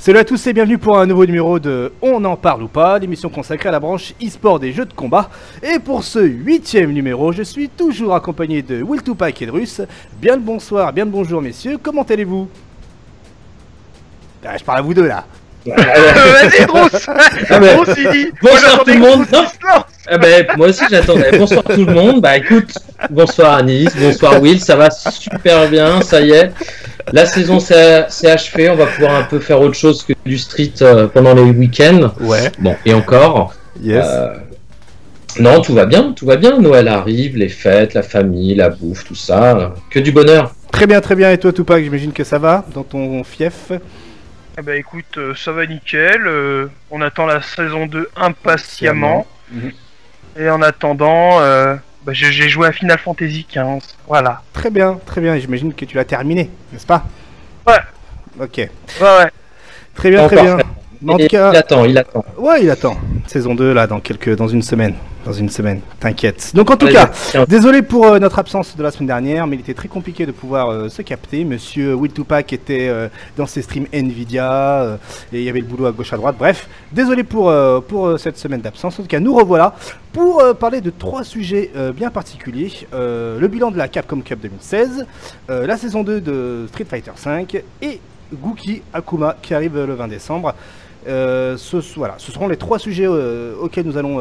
Salut à tous et bienvenue pour un nouveau numéro de On en parle ou pas, l'émission consacrée à la branche e-sport des jeux de combat. Et pour ce 8e numéro, je suis toujours accompagné de Will Tupac et de Russ. Bien le bonsoir, bien le bonjour messieurs, comment allez-vous? Je parle à vous deux là. Vas-y Drous. Drous il dit bonsoir tout le monde. Moi aussi j'attendais. Bonsoir tout le monde. Bah écoute, bonsoir Anis, bonsoir Will, ça va super bien, ça y est. La saison c'est achevé, on va pouvoir un peu faire autre chose que du street pendant les week-ends. Ouais. Bon, et encore. Yes. Non, tout va bien. Noël arrive, les fêtes, la famille, la bouffe, tout ça. Que du bonheur. Très bien, très bien. Et toi Tupac, j'imagine que ça va dans ton fief? Eh ben écoute, ça va nickel, on attend la saison 2 impatiemment. Et en attendant, j'ai joué à Final Fantasy XV, voilà. Très bien, j'imagine que tu l'as terminé, n'est-ce pas? Ouais. Ok. Ouais. Très bien, très bien. En tout cas... Il attend. Ouais, il attend. Saison 2 là, dans une semaine. T'inquiète. Donc en tout cas, désolé pour notre absence de la semaine dernière, mais il était très compliqué de pouvoir se capter. Monsieur Will Tupac était dans ses streams Nvidia, et il y avait le boulot à gauche à droite. Bref, désolé pour cette semaine d'absence. En tout cas, nous revoilà pour parler de 3 sujets bien particuliers. Le bilan de la Capcom Cup 2016, la saison 2 de Street Fighter V et Gookie Akuma qui arrive le 20 décembre. Ce seront les 3 sujets auxquels nous allons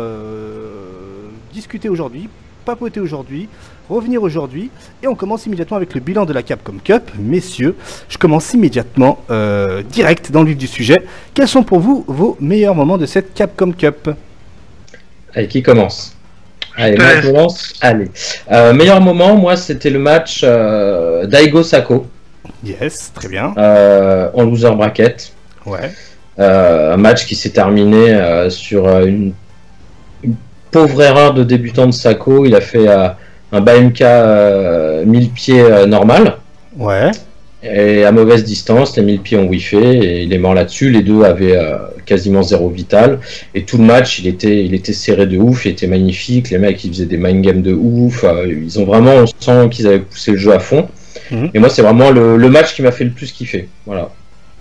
discuter aujourd'hui, papoter aujourd'hui, revenir aujourd'hui, et on commence immédiatement avec le bilan de la Capcom Cup. Messieurs, je commence immédiatement direct dans le vif du sujet. Quels sont pour vous vos meilleurs moments de cette Capcom Cup? Allez, qui commence? Allez, moi je commence. Allez. Meilleur moment, moi c'était le match Daigo Sako. Yes, très bien. En loser bracket. Ouais. Un match qui s'est terminé sur une pauvre erreur de débutant de Sako. Il a fait un BMK 1000 pieds normal. Ouais. Et à mauvaise distance, les 1000 pieds ont whiffé et il est mort là-dessus. Les deux avaient quasiment 0 vital. Et tout le match, il était serré de ouf, il était magnifique. Les mecs, ils faisaient des mind games de ouf. Ils ont vraiment, on sent qu'ils avaient poussé le jeu à fond. Et moi, c'est vraiment le match qui m'a fait le plus kiffer. Voilà.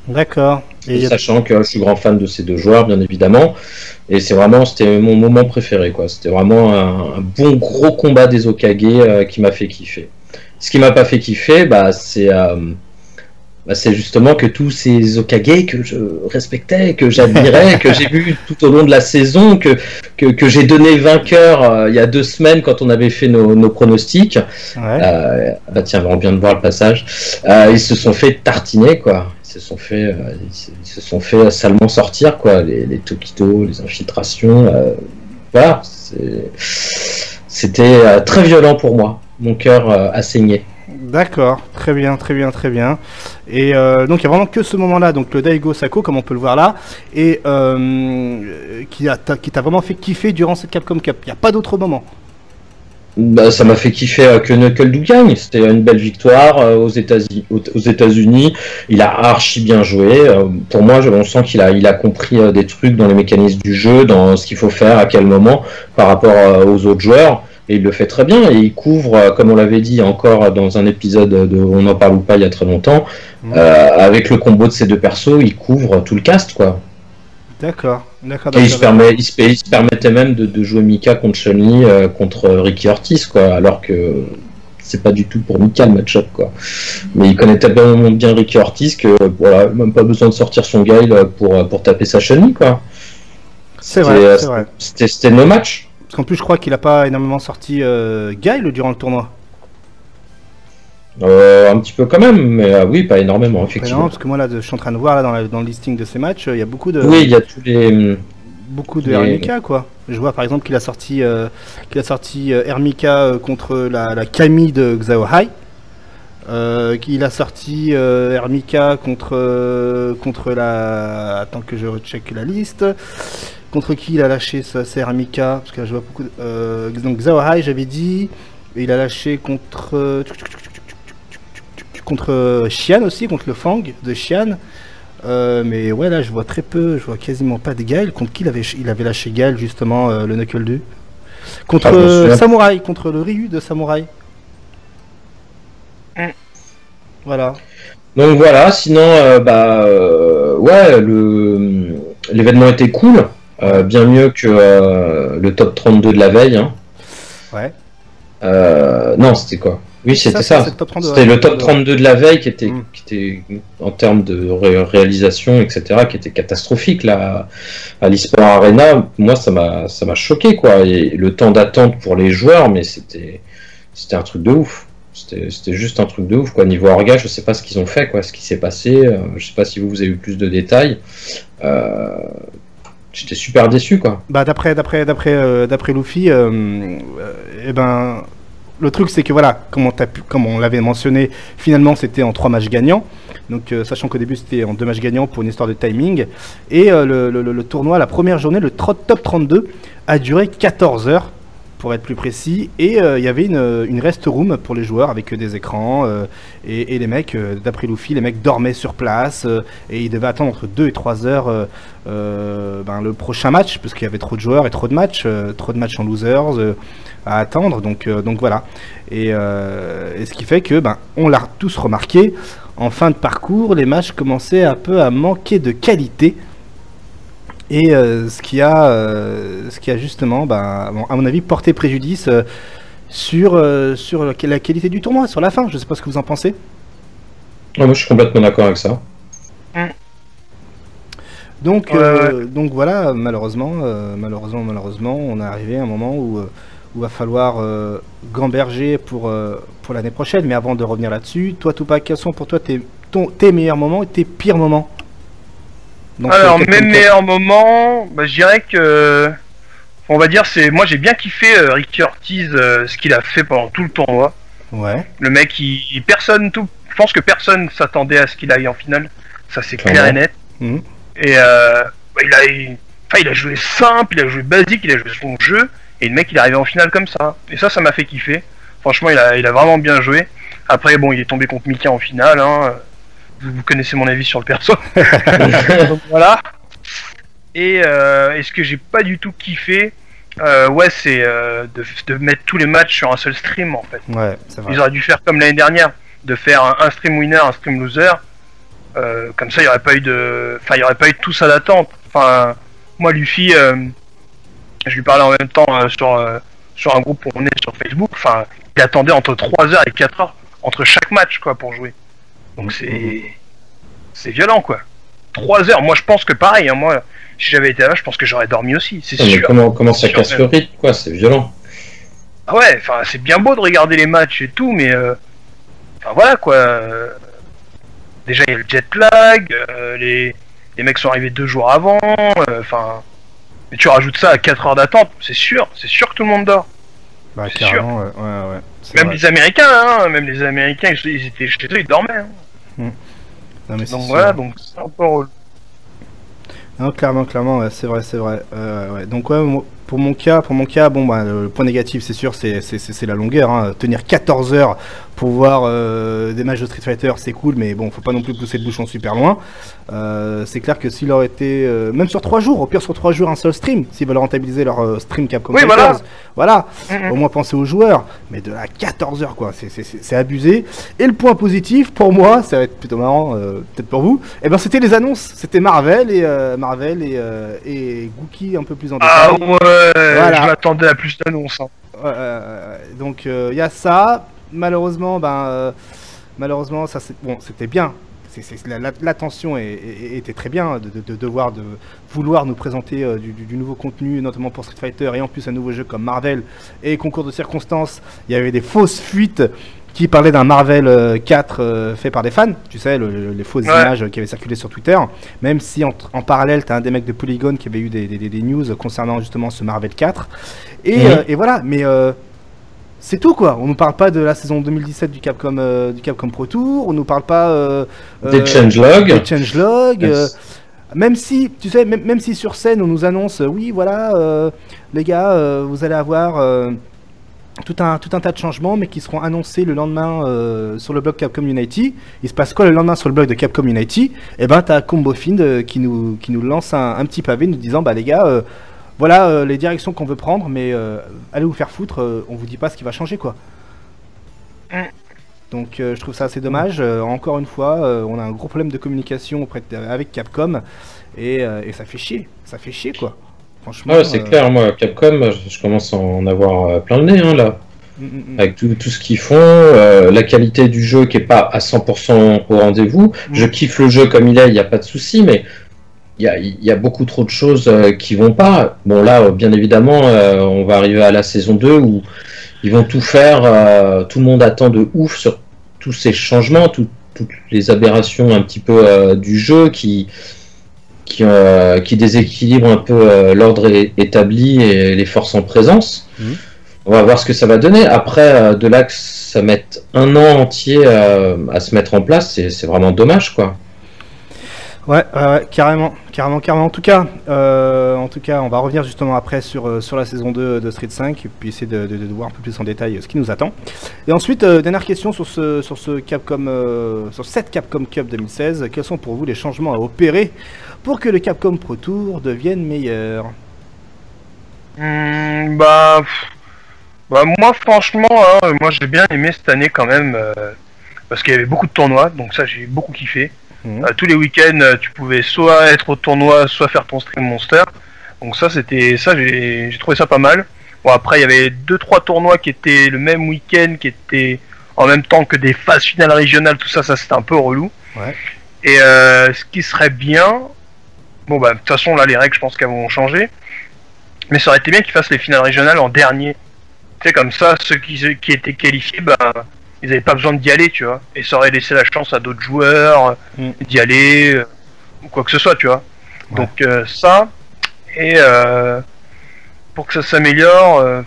D'accord. Et sachant que je suis grand fan de ces deux joueurs, bien évidemment, et c'était mon moment préféré, quoi. C'était vraiment un bon gros combat des Hokage qui m'a fait kiffer. Ce qui m'a pas fait kiffer, c'est justement que tous ces Hokage que je respectais, que j'admirais, que j'ai vu tout au long de la saison, que j'ai donné vainqueur il y a 2 semaines quand on avait fait nos pronostics. Ouais. Tiens, vraiment bien de voir le passage. Ils se sont fait tartiner, quoi. Ils se sont fait salement sortir, quoi. Les Tokito, les infiltrations. Voilà. C'était très violent pour moi. Mon cœur a saigné. D'accord, très bien. Et donc il n'y a vraiment que ce moment-là, donc le Daigo Sako, comme on peut le voir là, et qui t'a vraiment fait kiffer durant cette Capcom Cup. Il n'y a pas d'autre moment. Ça m'a fait kiffer que Knuckle gagne. C'était une belle victoire aux États-Unis. Il a archi bien joué. Pour moi, on sent qu'il a compris des trucs dans les mécanismes du jeu, dans ce qu'il faut faire, à quel moment, par rapport aux autres joueurs. Et il le fait très bien, et il couvre, comme on l'avait dit encore dans un épisode de On en parle ou pas il y a très longtemps, avec le combo de ces deux persos, il couvre tout le cast, quoi. D'accord. Et il se permettait même de jouer Mika contre Chun-Li, contre Ricky Ortiz, quoi, alors que c'est pas du tout pour Mika le match-up, quoi. Mais il connaît tellement bien Ricky Ortiz que voilà, même pas besoin de sortir son guile pour taper sa Chun-Li, quoi. C'est vrai. C'était nos matchs. Parce qu'en plus, je crois qu'il a pas énormément sorti Guile durant le tournoi. Un petit peu quand même, mais oui, pas énormément, effectivement. Non, parce que moi, là, je suis en train de voir là, dans le listing de ces matchs, il y a beaucoup de... Oui, il y a tous les... Beaucoup de Hermika, quoi. Je vois, par exemple, qu'il a sorti Hermika contre la Camille de Xiao Hai. Il a sorti Hermika contre la... Attends que je recheck la liste. Contre qui il a lâché ça? C'est Hermika, parce que là, je vois beaucoup donc Xiao Hai, j'avais dit, et il a lâché contre Xian aussi, contre le Fang de Xian. Mais ouais, là je vois très peu, je vois quasiment pas de Gaël. Contre qui il avait lâché Gaël, justement, le Knuckle 2 contre Samouraï, contre le Ryu de Samouraï. Voilà. Donc voilà, sinon, ouais, l'événement était cool, bien mieux que le top 32 de la veille. Hein. Ouais. Non, c'était quoi? Oui, c'était ça. C'était le top 32 de la veille qui était en termes de réalisation, etc., qui était catastrophique là, à l'eSport Arena. Moi, ça m'a choqué, quoi. Et le temps d'attente pour les joueurs, mais c'était un truc de ouf. C'était juste un truc de ouf, quoi. Niveau orga, je sais pas ce qu'ils ont fait, quoi, ce qui s'est passé. Je sais pas si vous avez eu plus de détails. J'étais super déçu, quoi. Bah d'après Luffy, eh ben le truc c'est que voilà, comme on l'avait mentionné, finalement c'était en 3 matchs gagnants. Donc sachant qu'au début c'était en 2 matchs gagnants pour une histoire de timing. Et le tournoi, la première journée, le top 32 a duré 14 heures. Pour être plus précis, et il y avait une rest room pour les joueurs avec des écrans, et les mecs, d'après Luffy, les mecs dormaient sur place, et ils devaient attendre entre 2 et 3 heures le prochain match, parce qu'il y avait trop de joueurs et trop de matchs en losers à attendre, donc voilà. Et ce qui fait que, on l'a tous remarqué, en fin de parcours, les matchs commençaient un peu à manquer de qualité. Et ce qui a justement, à mon avis, porté préjudice sur la qualité du tournoi, sur la fin. Je sais pas ce que vous en pensez. Moi, je suis complètement d'accord avec ça. Donc voilà, malheureusement, on est arrivé à un moment où va falloir gamberger pour l'année prochaine. Mais avant de revenir là-dessus, toi, Tupac, quels sont pour toi tes meilleurs moments et tes pires moments? Donc, alors mes meilleurs moments, je dirais que, on va dire, moi j'ai bien kiffé Ricky Ortiz, ce qu'il a fait pendant tout le tournoi. Ouais. Le mec, je pense que personne s'attendait à ce qu'il aille en finale, ça c'est clair et net. Et il a joué simple, il a joué basique, il a joué son jeu, et le mec il est arrivé en finale comme ça. Et ça m'a fait kiffer. Franchement, il a vraiment bien joué. Après, bon, il est tombé contre Mika en finale, hein. Vous connaissez mon avis sur le perso. Donc voilà. Et ce que j'ai pas du tout kiffé, c'est de mettre tous les matchs sur un seul stream en fait. Ouais, c'est vrai. Ils auraient dû faire comme l'année dernière, de faire un stream winner, un stream loser. Comme ça, il y aurait pas eu de tout ça d'attente. Enfin, moi, Luffy, je lui parlais en même temps sur un groupe où on est sur Facebook. Enfin, il attendait entre 3 heures et 4 heures entre chaque match, quoi, pour jouer. Donc c'est violent, quoi. 3 heures, moi je pense que pareil, hein, moi si j'avais été là, je pense que j'aurais dormi aussi, c'est sûr. Mais comment ça casse le rythme, quoi, c'est violent. Ah ouais, enfin c'est bien beau de regarder les matchs et tout, mais enfin voilà quoi. Déjà il y a le jet lag, les mecs sont arrivés 2 jours avant, enfin. Mais tu rajoutes ça à 4 heures d'attente, c'est sûr que tout le monde dort. Bah carrément, ouais. Même vrai. Les Américains, hein, ils étaient chez eux, ils dormaient. Hein. Non, mais donc voilà, donc c'est un peu relou. Non, clairement, ouais, c'est vrai. Ouais. Donc ouais, pour mon cas, le point négatif, c'est sûr, c'est la longueur. Hein. Tenir 14 heures pour voir des matchs de Street Fighter, c'est cool, mais bon, faut pas non plus pousser le bouchon super loin. C'est clair que s'il aurait été, même sur 3 jours, au pire sur 3 jours, un seul stream, s'ils veulent rentabiliser leur stream Capcom Fighters, voilà. Au moins penser aux joueurs, mais de la 14 heures, quoi, c'est abusé. Et le point positif, pour moi, ça va être plutôt marrant, peut-être pour vous, c'était les annonces, c'était Marvel et Gookie un peu plus en détail. Ah ouais, voilà. Je m'attendais à plus d'annonces. Hein. Donc il y a ça. Malheureusement, ça c'était bien. L'attention était très bien de vouloir nous présenter du nouveau contenu, notamment pour Street Fighter, et en plus un nouveau jeu comme Marvel. Et concours de circonstances, il y avait des fausses fuites qui parlaient d'un Marvel 4 fait par des fans, tu sais, les fausses images qui avaient circulé sur Twitter. Même si en parallèle, tu as un des mecs de Polygon qui avait eu des news concernant justement ce Marvel 4. Et voilà, mais... c'est tout, quoi. On nous parle pas de la saison 2017 du Capcom Pro Tour. On nous parle pas des changelogs. Yes. Même si, tu sais, même si sur scène on nous annonce, oui, voilà, les gars, vous allez avoir tout un tas de changements, mais qui seront annoncés le lendemain sur le blog Capcom Unity. Il se passe quoi le lendemain sur le blog de Capcom Unity? Et t'as Combo Find qui nous lance un petit pavé nous disant, les gars. Voilà les directions qu'on veut prendre, mais allez vous faire foutre, on vous dit pas ce qui va changer, quoi. Donc je trouve ça assez dommage. Encore une fois, on a un gros problème de communication avec Capcom et ça fait chier quoi. Franchement. Ouais, c'est clair, moi Capcom, je commence à en avoir plein le nez là. Avec tout ce qu'ils font, la qualité du jeu qui est pas à 100% au rendez-vous. Je kiffe le jeu comme il est, il n'y a pas de souci, mais il y a beaucoup trop de choses qui vont pas. Bon là, bien évidemment, on va arriver à la saison 2 où ils vont tout faire, tout le monde attend de ouf sur tous ces changements, toutes les aberrations un petit peu du jeu qui déséquilibrent un peu l'ordre établi et les forces en présence. On va voir ce que ça va donner. Après, de là que ça mette un an entier à se mettre en place, c'est vraiment dommage, quoi. Ouais, carrément. En tout cas, on va revenir justement après sur la saison 2 de Street 5 et puis essayer de voir un peu plus en détail ce qui nous attend. Et ensuite, dernière question sur cette Capcom Cup 2016. Quels sont pour vous les changements à opérer pour que le Capcom Pro Tour devienne meilleur? Moi franchement, moi j'ai bien aimé cette année quand même, parce qu'il y avait beaucoup de tournois, donc ça j'ai beaucoup kiffé. Tous les week-ends, tu pouvais soit être au tournoi, soit faire ton stream monster. Donc j'ai trouvé ça pas mal. Bon après il y avait 2-3 tournois qui étaient le même week-end, qui étaient en même temps que des phases finales régionales, tout ça c'était un peu relou. Ouais. Et ce qui serait bien, de toute façon là les règles je pense qu'elles vont changer, mais ça aurait été bien qu'ils fassent les finales régionales en dernier. Tu sais, comme ça, ceux qui étaient qualifiés, ils n'avaient pas besoin d'y aller, tu vois. Et ça aurait laissé la chance à d'autres joueurs d'y aller, ou quoi que ce soit, tu vois. Ouais. Donc ça, et pour que ça s'améliore,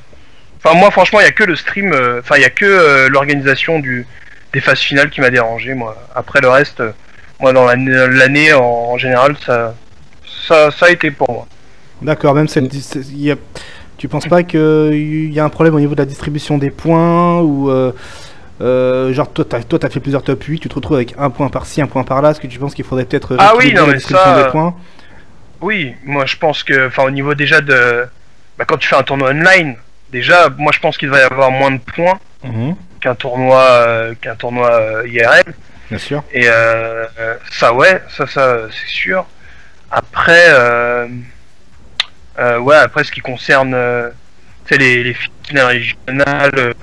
moi franchement, il n'y a que le stream, il n'y a que l'organisation des phases finales qui m'a dérangé, moi. Après le reste, moi dans l'année en général, ça a été pour moi. D'accord, même tu penses pas qu'il y a un problème au niveau de la distribution des points ou genre toi t'as fait plusieurs top 8, tu te retrouves avec un point par-ci, un point par-là, est-ce que tu penses qu'il faudrait peut-être la distribution des points? Oui, moi je pense que au niveau déjà de quand tu fais un tournoi online, déjà moi je pense qu'il devrait y avoir moins de points qu'un tournoi IRL. Bien sûr. Et ça c'est sûr. Après après ce qui concerne les finales régionales,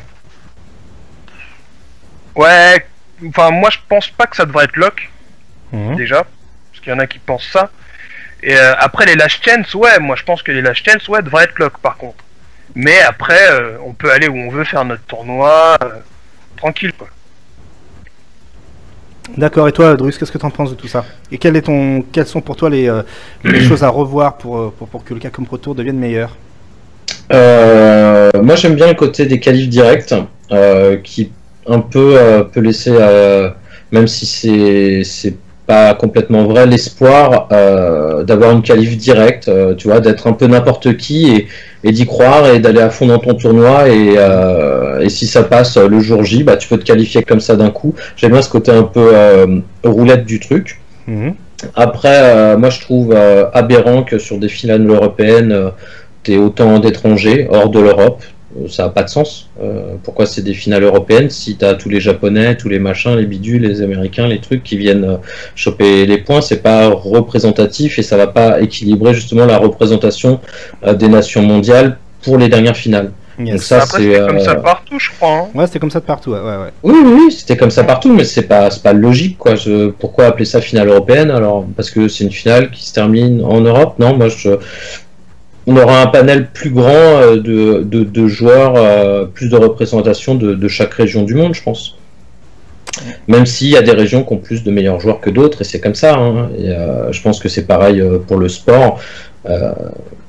moi je pense pas que ça devrait être lock déjà, parce qu'il y en a qui pensent ça. Et après les last chance, moi je pense que les last chance devraient être lock par contre. Mais après on peut aller où on veut faire notre tournoi tranquille quoi. D'accord, et toi Drus, qu'est-ce que tu en penses de tout ça? Et quelles sont pour toi les choses à revoir pour que le Capcom Pro Tour devienne meilleur? Moi j'aime bien le côté des qualifs directs, qui un peu peut laisser, même si c'est pas complètement vrai, l'espoir d'avoir une qualif directe, tu vois, d'être un peu n'importe qui et d'y croire et d'aller à fond dans ton tournoi et si ça passe le jour J, tu peux te qualifier comme ça d'un coup. J'aime bien ce côté un peu roulette du truc. Après, moi je trouve aberrant que sur des finales européennes, t'aies autant d'étrangers hors de l'Europe. Ça n'a pas de sens. Pourquoi c'est des finales européennes si t'as tous les Japonais, tous les machins, les bidules, les Américains, les trucs qui viennent choper les points? C'est pas représentatif et ça va pas équilibrer justement la représentation des nations mondiales pour les dernières finales. Yes. Donc ça, c'est comme ça partout, je crois. Hein. Ouais, c'était comme ça de partout. Ouais. Oui, c'était comme ça partout, mais c'est pas logique, quoi. Pourquoi appeler ça finale européenne alors? Parce que c'est une finale qui se termine en Europe? Non, on aura un panel plus grand de joueurs, plus de représentation de chaque région du monde, je pense. Même s'il y a des régions qui ont plus de meilleurs joueurs que d'autres, et c'est comme ça. Hein. Et, je pense que c'est pareil pour le sport.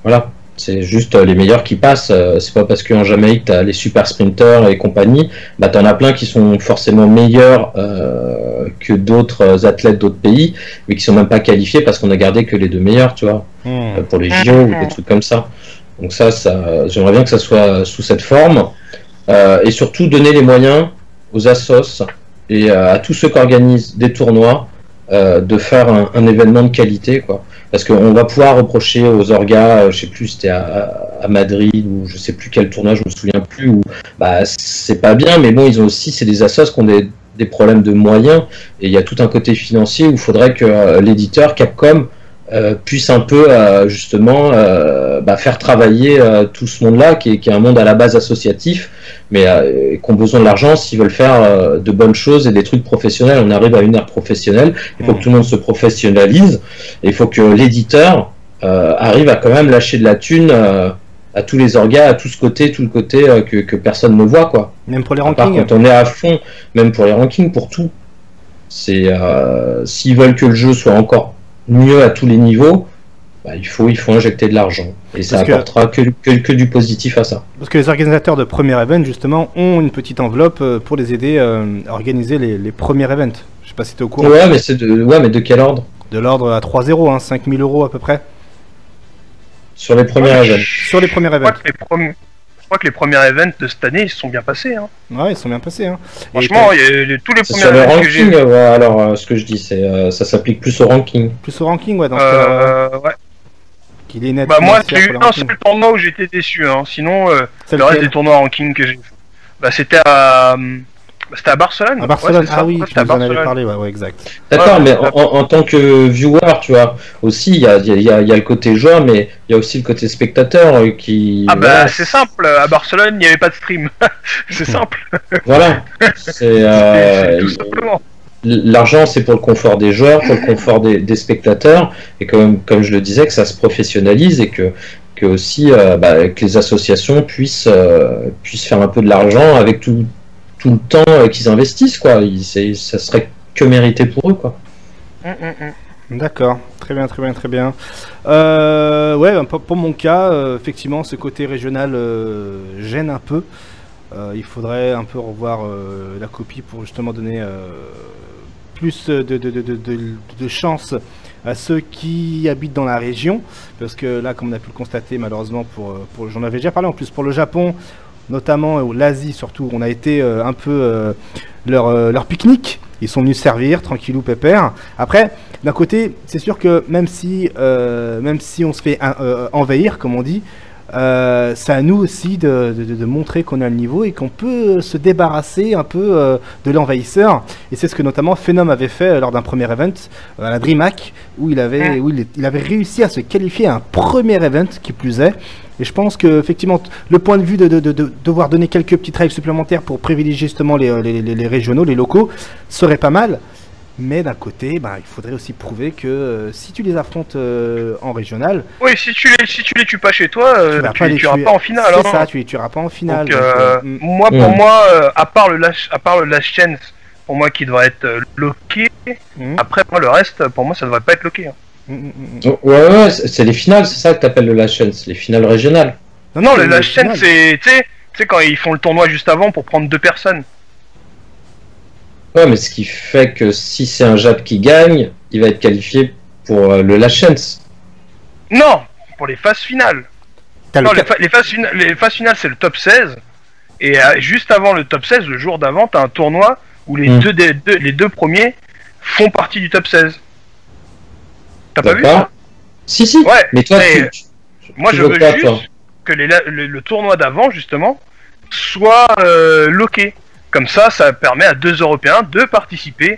Voilà, c'est juste les meilleurs qui passent. C'est pas parce qu'en Jamaïque, tu as les super sprinters et compagnie, t'en as plein qui sont forcément meilleurs que d'autres athlètes d'autres pays, mais qui sont même pas qualifiés parce qu'on a gardé que les deux meilleurs, tu vois. Pour les JO ou des trucs comme ça. Donc ça j'aimerais bien que ça soit sous cette forme et surtout donner les moyens aux assos et à tous ceux qui organisent des tournois de faire un événement de qualité, quoi. Parce qu'on va pouvoir reprocher aux orgas, je sais plus, c'était à Madrid ou je sais plus quel tournoi, je me souviens plus, où c'est pas bien, mais bon, ils ont aussi, c'est des assos qui ont des problèmes de moyens, et il y a tout un côté financier où il faudrait que l'éditeur Capcom puisse un peu justement faire travailler tout ce monde-là, qui est un monde à la base associatif, mais qui ont besoin de l'argent s'ils veulent faire de bonnes choses et des trucs professionnels. On arrive à une ère professionnelle, il faut que tout le monde se professionnalise, et il faut que l'éditeur arrive à quand même lâcher de la thune à tous les orgas, à tout le côté que personne ne voit, quoi. Même pour les rankings. Quand on est à fond, même pour les rankings, pour tout. C'est s'ils veulent que le jeu soit encore mieux à tous les niveaux, il faut injecter de l'argent. Et ça apportera que du positif à ça. Parce que les organisateurs de premiers events, justement, ont une petite enveloppe pour les aider à organiser les premiers events. Je sais pas si tu es au courant. Ouais, mais de quel ordre? De l'ordre à 3-0, hein, 5 000 € à peu près. Sur les premiers events. Sur les premiers events. Je crois que les premiers events de cette année, ils se sont bien passés. Hein. Ouais, ils sont bien passés. Hein. Franchement, tous les premiers sur le events ranking, que j'ai... alors, ce que je dis, c'est ça s'applique plus au ranking. Plus au ranking, ouais, dans ce cas-là. Ouais. Qu'il est net. Moi, j'ai eu un seul tournoi où j'étais déçu. Hein. Sinon, le reste des tournois ranking que j'ai fait, c'était à Barcelone. À Barcelone, ouais, oui, tu nous en avais parlé, ouais, exact. D'accord, mais en tant que viewer, tu vois, aussi, il y a le côté joueur, mais il y a aussi le côté spectateur qui... c'est simple, à Barcelone, il n'y avait pas de stream. C'est simple. Voilà. C'est tout simplement. L'argent, c'est pour le confort des joueurs, pour le confort des spectateurs, et comme je le disais, que ça se professionnalise et que aussi que les associations puissent faire un peu de l'argent avec tout le temps qu'ils investissent, quoi. Ça serait que mérité pour eux, quoi. D'accord, très bien. Ouais, pour mon cas, effectivement, ce côté régional gêne un peu. Il faudrait un peu revoir la copie pour justement donner plus de chance à ceux qui habitent dans la région, parce que là, comme on a pu le constater, malheureusement, j'en avais déjà parlé en plus, pour le Japon, notamment, ou l'Asie surtout, on a été un peu leur pique-nique. Ils sont venus servir, tranquillou, pépère. Après, d'un côté, c'est sûr que même si on se fait envahir, comme on dit, c'est à nous aussi de montrer qu'on a le niveau et qu'on peut se débarrasser un peu de l'envahisseur. Et c'est ce que notamment Phenom avait fait lors d'un premier event à la DreamHack, où il avait réussi à se qualifier à un premier event qui plus est. Et je pense que effectivement le point de vue de devoir donner quelques petites règles supplémentaires pour privilégier justement les régionaux, les locaux, serait pas mal. Mais d'un côté, il faudrait aussi prouver que si tu les affrontes en régional... Oui, si tu les tues pas chez toi, tu les tueras pas en finale. C'est ça, tu les tueras pas en finale. Donc, pour moi, à part le last chance, pour moi qui devrait être loqué, après moi le reste, pour moi ça devrait pas être loqué. Ouais, c'est les finales, c'est ça que t'appelles le last chance, les finales régionales. Non, le last chance, c'est quand ils font le tournoi juste avant pour prendre 2 personnes. Ouais, mais ce qui fait que si c'est un Jap qui gagne, il va être qualifié pour le last chance. Non, pour les phases finales. Non, les phases finales, c'est le top 16. Et juste avant le top 16, le jour d'avant, t'as un tournoi où les deux premiers font partie du top 16. T'as pas vu ça? Si. Ouais, mais toi, moi je veux juste que le tournoi d'avant, justement, soit loqué. Comme ça permet à 2 Européens de participer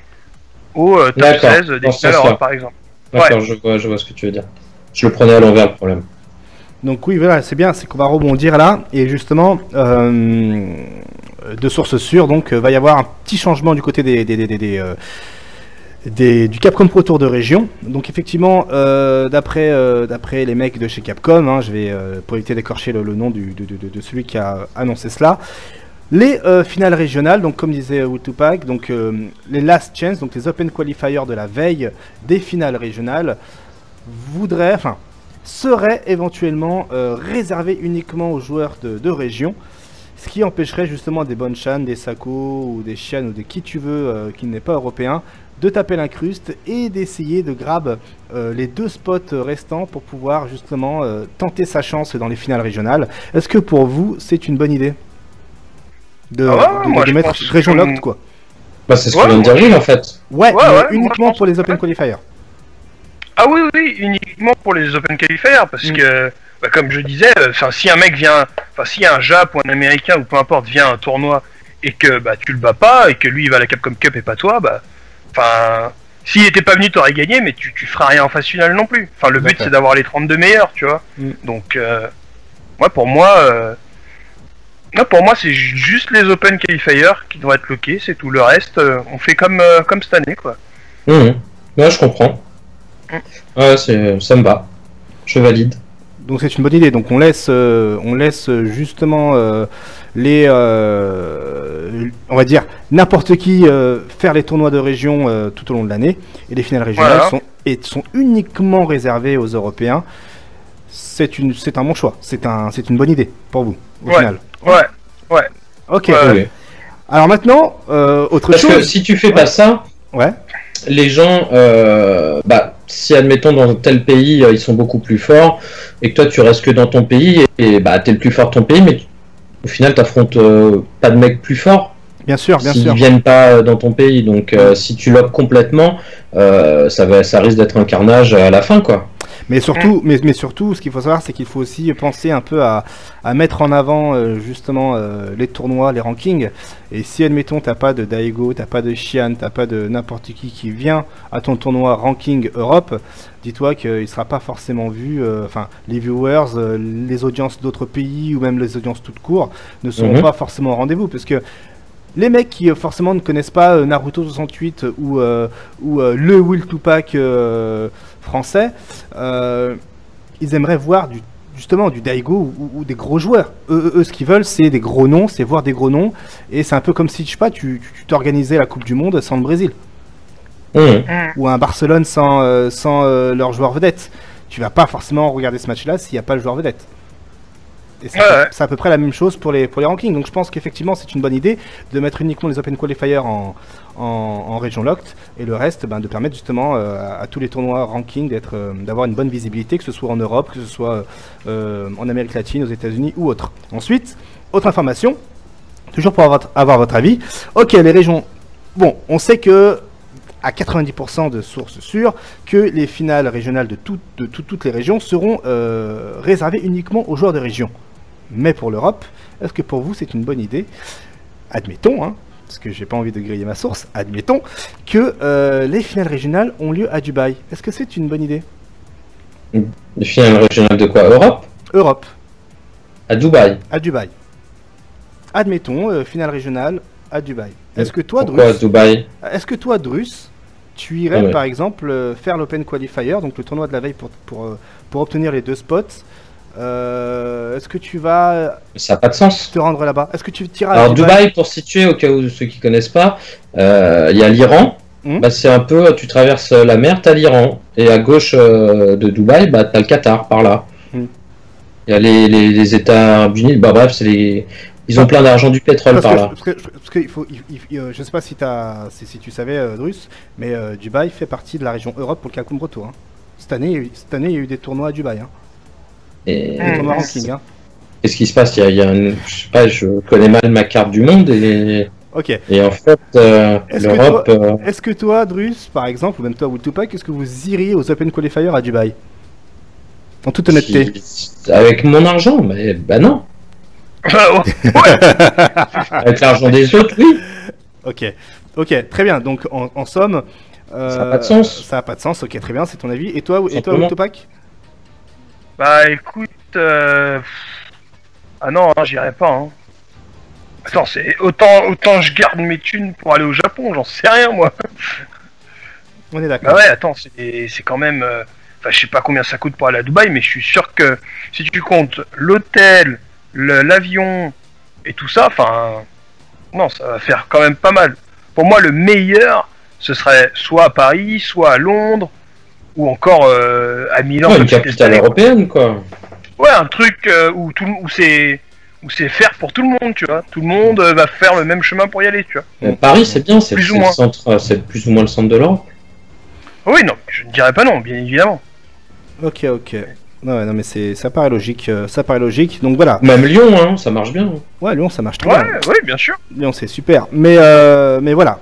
au top 16 des finales, par exemple. D'accord, ouais. je vois ce que tu veux dire. Je le prenais à l'envers, le problème. Donc oui, voilà, c'est bien, c'est qu'on va rebondir là. Et justement, de sources sûres, donc, va y avoir un petit changement du côté du Capcom Pro Tour de région. Donc effectivement, d'après les mecs de chez Capcom, hein, je vais, pour éviter d'écorcher le nom de celui qui a annoncé cela, les finales régionales, donc comme disait Tupac, donc les last chance, donc les open qualifiers de la veille des finales régionales, seraient éventuellement réservés uniquement aux joueurs de région, ce qui empêcherait justement des Bonchan, des Sako ou des Xian ou de qui tu veux qui n'est pas européen de taper l'incruste et d'essayer de grab les 2 spots restants pour pouvoir justement tenter sa chance dans les finales régionales. Est-ce que pour vous c'est une bonne idée de mettre région locked, quoi? C'est ce qu'on vient de dire, oui, en fait. Ouais, uniquement pour les open qualifiers. Ah oui, uniquement pour les open qualifiers, parce que, comme je disais, si un mec vient, si un Jap ou un Américain ou peu importe vient à un tournoi et que bah tu le bats pas et que lui il va à la Capcom Cup et pas toi, bah enfin s'il était pas venu t'aurais gagné, mais tu feras rien en phase finale non plus. Enfin le but c'est d'avoir les 32 meilleurs, tu vois. Donc ouais, pour moi c'est juste les Open Qualifiers qui doivent être loqués, c'est tout. Le reste on fait comme cette année quoi. Ouais, je comprends. Ouais, ça me va. Je valide. Donc c'est une bonne idée. Donc on laisse justement on va dire n'importe qui faire les tournois de région tout au long de l'année, et les finales régionales sont uniquement réservées aux Européens. C'est un bon choix. C'est une bonne idée pour vous au final. Ouais. Ok. Ouais. Alors maintenant autre chose. Parce que si tu fais pas ça, les gens, si admettons dans tel pays ils sont beaucoup plus forts et que toi tu restes que dans ton pays et t'es le plus fort de ton pays, mais au final t'affrontes pas de mecs plus forts. Bien sûr. S'ils viennent pas dans ton pays, donc si tu lobes complètement, ça risque d'être un carnage à la fin quoi. Mais surtout, ce qu'il faut savoir, c'est qu'il faut aussi penser un peu à mettre en avant justement les tournois, les rankings. Et si admettons t'as pas de Daigo, t'as pas de Xian, t'as pas de n'importe qui vient à ton tournoi ranking Europe, dis-toi qu'il sera pas forcément vu. Enfin, les viewers, les audiences d'autres pays ou même les audiences toutes court ne seront pas forcément au rendez-vous, parce que les mecs qui forcément ne connaissent pas Naruto 68 ou le Will Tupac français, ils aimeraient voir justement du Daigo ou des gros joueurs. Eux, ce qu'ils veulent, c'est des gros noms, c'est voir des gros noms, et c'est un peu comme si, je sais pas, tu t'organisais la Coupe du Monde sans le Brésil. Ou un Barcelone sans leur joueur vedette. Tu vas pas forcément regarder ce match-là s'il n'y a pas le joueur vedette. Et c'est à peu près la même chose pour les rankings. Donc je pense qu'effectivement c'est une bonne idée de mettre uniquement les Open Qualifiers en région locked, et le reste de permettre justement à tous les tournois ranking d'avoir une bonne visibilité, que ce soit en Europe, que ce soit en Amérique latine, aux États-Unis ou autre. Ensuite, autre information, toujours pour avoir votre avis. Ok, les régions. Bon, on sait que à 90% de sources sûres que les finales régionales de toutes les régions seront réservées uniquement aux joueurs de région. Mais pour l'Europe, est-ce que pour vous c'est une bonne idée? Admettons, parce que j'ai pas envie de griller ma source, admettons que les finales régionales ont lieu à Dubaï. Est-ce que c'est une bonne idée? Les finales régionales de quoi? Europe. À Dubaï. À Dubaï. Admettons, finale régionale à Dubaï. Est-ce que toi, Drus, tu irais par exemple faire l'Open Qualifier, donc le tournoi de la veille pour obtenir les 2 spots? Est-ce que tu vas ça n'a pas de sens te rendre là-bas? Est-ce que tu tireras à Dubaï? Dubaï, pour situer au cas où ceux qui connaissent pas, il y a l'Iran. C'est un peu, tu traverses la mer, t'as l'Iran, et à gauche de Dubaï, t'as le Qatar par là. Il y a les États-Unis. Bref, ils ont plein d'argent, du pétrole par là. Parce que je sais pas si tu savais, Drus, mais Dubaï fait partie de la région Europe pour le Capcom Pro Tour. Cette année, il y a eu des tournois à Dubaï. Des tournois ranking. Qu'est-ce qui se passe? Il y a je sais pas, je connais mal ma carte du monde et en fait, l'Europe. Est-ce que toi, Drus, par exemple, ou même toi, Will Tupac, est-ce que vous iriez aux Open Qualifiers à Dubaï? En toute honnêteté. Avec mon argent? Mais non. Avec l'argent des autres, oui. Ok, très bien. Donc en somme, ça n'a pas de sens. Ça n'a pas de sens. Ok, très bien, c'est ton avis. Et toi, Will Tupac? Bah écoute, ah non, j'irai pas. Attends, c'est autant je garde mes thunes pour aller au Japon, j'en sais rien moi. On est d'accord. Bah ouais, attends, c'est quand même. Enfin, je sais pas combien ça coûte pour aller à Dubaï, mais je suis sûr que si tu comptes l'hôtel, l'avion et tout ça, enfin, non, ça va faire quand même pas mal. Pour moi, le meilleur, ce serait soit à Paris, soit à Londres, ou encore à Milan. Ouais, une capitale européenne, quoi. Ouais, un truc où c'est faire pour tout le monde, tu vois. Tout le monde va faire le même chemin pour y aller, tu vois. Paris, c'est bien, c'est plus ou moins le centre de l'Europe. Oui, non, je ne dirais pas non, bien évidemment. Ok. Non mais ça paraît logique, donc voilà. Même Lyon, ça marche bien. Ouais, Lyon, ça marche très bien. Oui, bien sûr. Lyon, c'est super, mais voilà.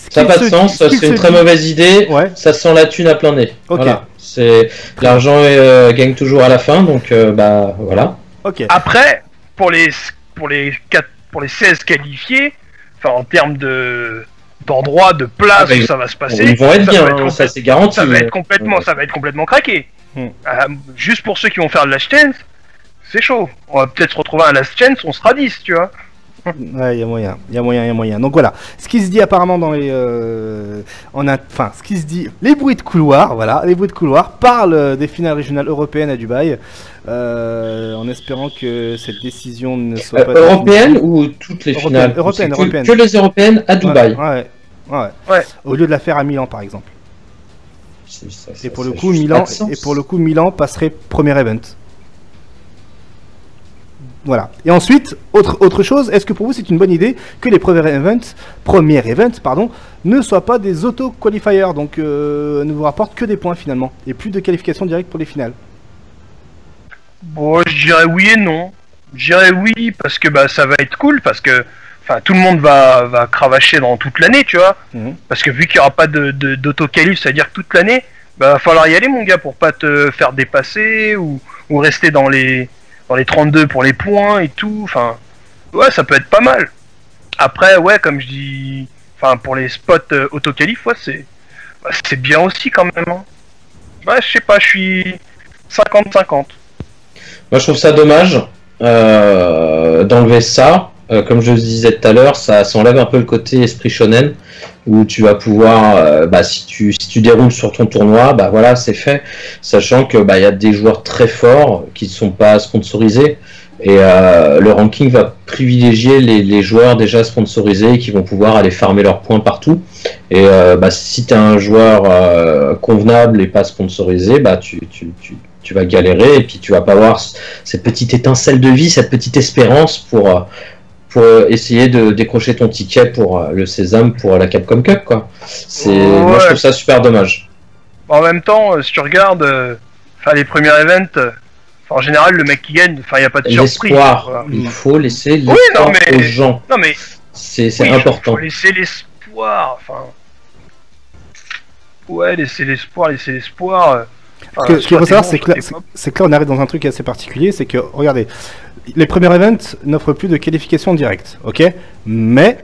Ça n'a pas de sens, c'est une très mauvaise idée, ça sent la thune à plein nez. Voilà. L'argent gagne toujours à la fin, donc voilà. Après, pour les les 16 qualifiés, enfin en termes d'endroit, de place où ça va se passer, ils vont être bien, ça c'est garanti. Ça va être complètement craqué. Juste pour ceux qui vont faire de Last Chance, c'est chaud. On va peut-être se retrouver à un Last Chance, on sera 10, tu vois. Ouais, il y a moyen. Donc voilà, ce qui se dit apparemment dans les, ce qui se dit, les bruits de couloir, parlent des finales régionales européennes à Dubaï, en espérant que cette décision ne soit pas européenne ou toutes les finales. Européenne. Que les européennes à Dubaï. Ouais. Au lieu de la faire à Milan, par exemple. Et pour le coup, Milan passerait premier event. Voilà. Et ensuite, autre chose, est-ce que pour vous c'est une bonne idée que les premiers events, ne soient pas des auto-qualifiers, donc ne vous rapportent que des points finalement, et plus de qualification directe pour les finales? Bon, je dirais oui et non. Je dirais oui parce que ça va être cool, parce que tout le monde va cravacher dans toute l'année, tu vois. Parce que vu qu'il n'y aura pas d'auto-qualif, c'est-à-dire que toute l'année, va falloir y aller mon gars pour pas te faire dépasser ou rester dans les 32 pour les points et tout, ouais, ça peut être pas mal. Après, ouais, comme je dis, pour les spots auto-qualif, ouais, c'est bien aussi quand même. Hein. Ouais, je sais pas, je suis 50-50. Moi, je trouve ça dommage d'enlever ça. Comme je le disais tout à l'heure, ça enlève un peu le côté esprit shonen, où tu vas pouvoir, si tu déroules sur ton tournoi, voilà, c'est fait, sachant que y a des joueurs très forts qui ne sont pas sponsorisés, et le ranking va privilégier les joueurs déjà sponsorisés et qui vont pouvoir aller farmer leurs points partout. Et si tu es un joueur convenable et pas sponsorisé, tu vas galérer, et puis tu vas pas avoir cette petite étincelle de vie, cette petite espérance pour essayer de décrocher ton ticket pour le Sésame pour la Capcom Cup, quoi. Moi, je trouve ça super dommage. En même temps, si tu regardes les premiers events, en général, le mec qui gagne, il n'y a pas de surprise. L'espoir, il faut laisser l'espoir aux gens. Non, mais c'est important. Il faut laisser l'espoir. Laisser l'espoir. Ce qu'il faut savoir, c'est que là, on arrive dans un truc assez particulier, c'est que, regardez, les premiers events n'offrent plus de qualification directe, ok? Mais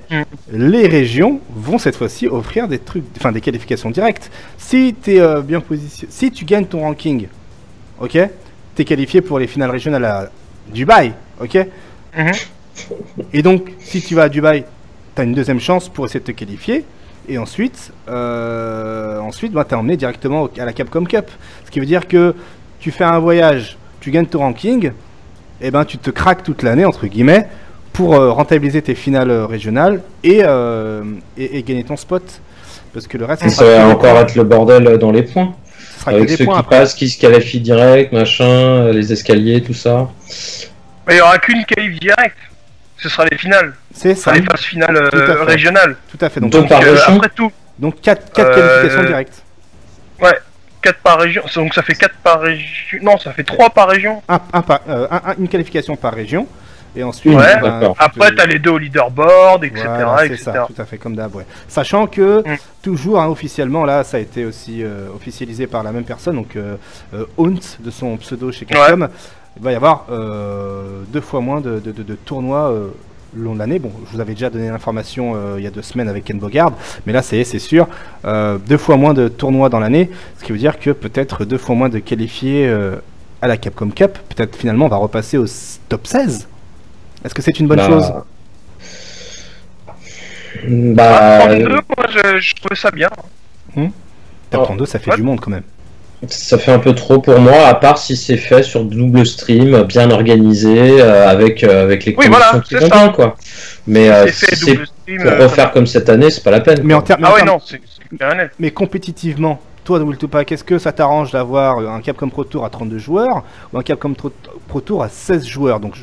les régions vont cette fois-ci offrir des qualifications directes. Si tu es bien positionné, si tu gagnes ton ranking, ok, tu es qualifié pour les finales régionales à Dubaï, ok? Et donc, si tu vas à Dubaï, tu as une deuxième chance pour essayer de te qualifier. Et ensuite, tu es emmené directement à la Capcom Cup. Ce qui veut dire que tu fais un voyage, tu gagnes ton ranking, et tu te craques toute l'année, entre guillemets, pour rentabiliser tes finales régionales et gagner ton spot. Parce que le reste... Ça va encore être le bordel dans les points. Ce sera avec que des ceux points qui après. passent, qui se qualifient direct, machin, les escaliers, tout ça. Il n'y aura qu'une qualif directe. Ce sera les finales. C'est ça. Les phases finales régionales. Tout à fait. Donc après tout. Donc 4 qualifications directes. Ouais, 4 par région. Donc ça fait 4 par région. Non, ça fait 3 par région. Une qualification par région. Et ensuite, après, t'as les deux au leaderboard, etc. Voilà, etc. Ça, tout à fait, comme d'hab, ouais. Sachant que, toujours, officiellement, là, ça a été aussi officialisé par la même personne, donc Hunt, de son pseudo chez Capcom, il va y avoir 2 fois moins de tournois le long de l'année. Bon, je vous avais déjà donné l'information il y a 2 semaines avec Ken Bogard, mais là, c'est sûr, 2 fois moins de tournois dans l'année, ce qui veut dire que peut-être 2 fois moins de qualifiés à la Capcom Cup. Peut-être finalement, on va repasser au top 16. Est-ce que c'est une bonne chose? 32, moi je trouvais ça bien. Top 32, ça fait du monde quand même. Ça fait un peu trop pour moi, à part si c'est fait sur double stream, bien organisé, avec les conditions qui vont bien, quoi. Mais si c'est pour refaire comme cette année, c'est pas la peine. Mais en termes, c'est clair et net. Mais compétitivement, toi, Will2Pack, est-ce que ça t'arrange d'avoir un Capcom Pro Tour à 32 joueurs ou un Capcom Pro Tour à 16 joueurs? Donc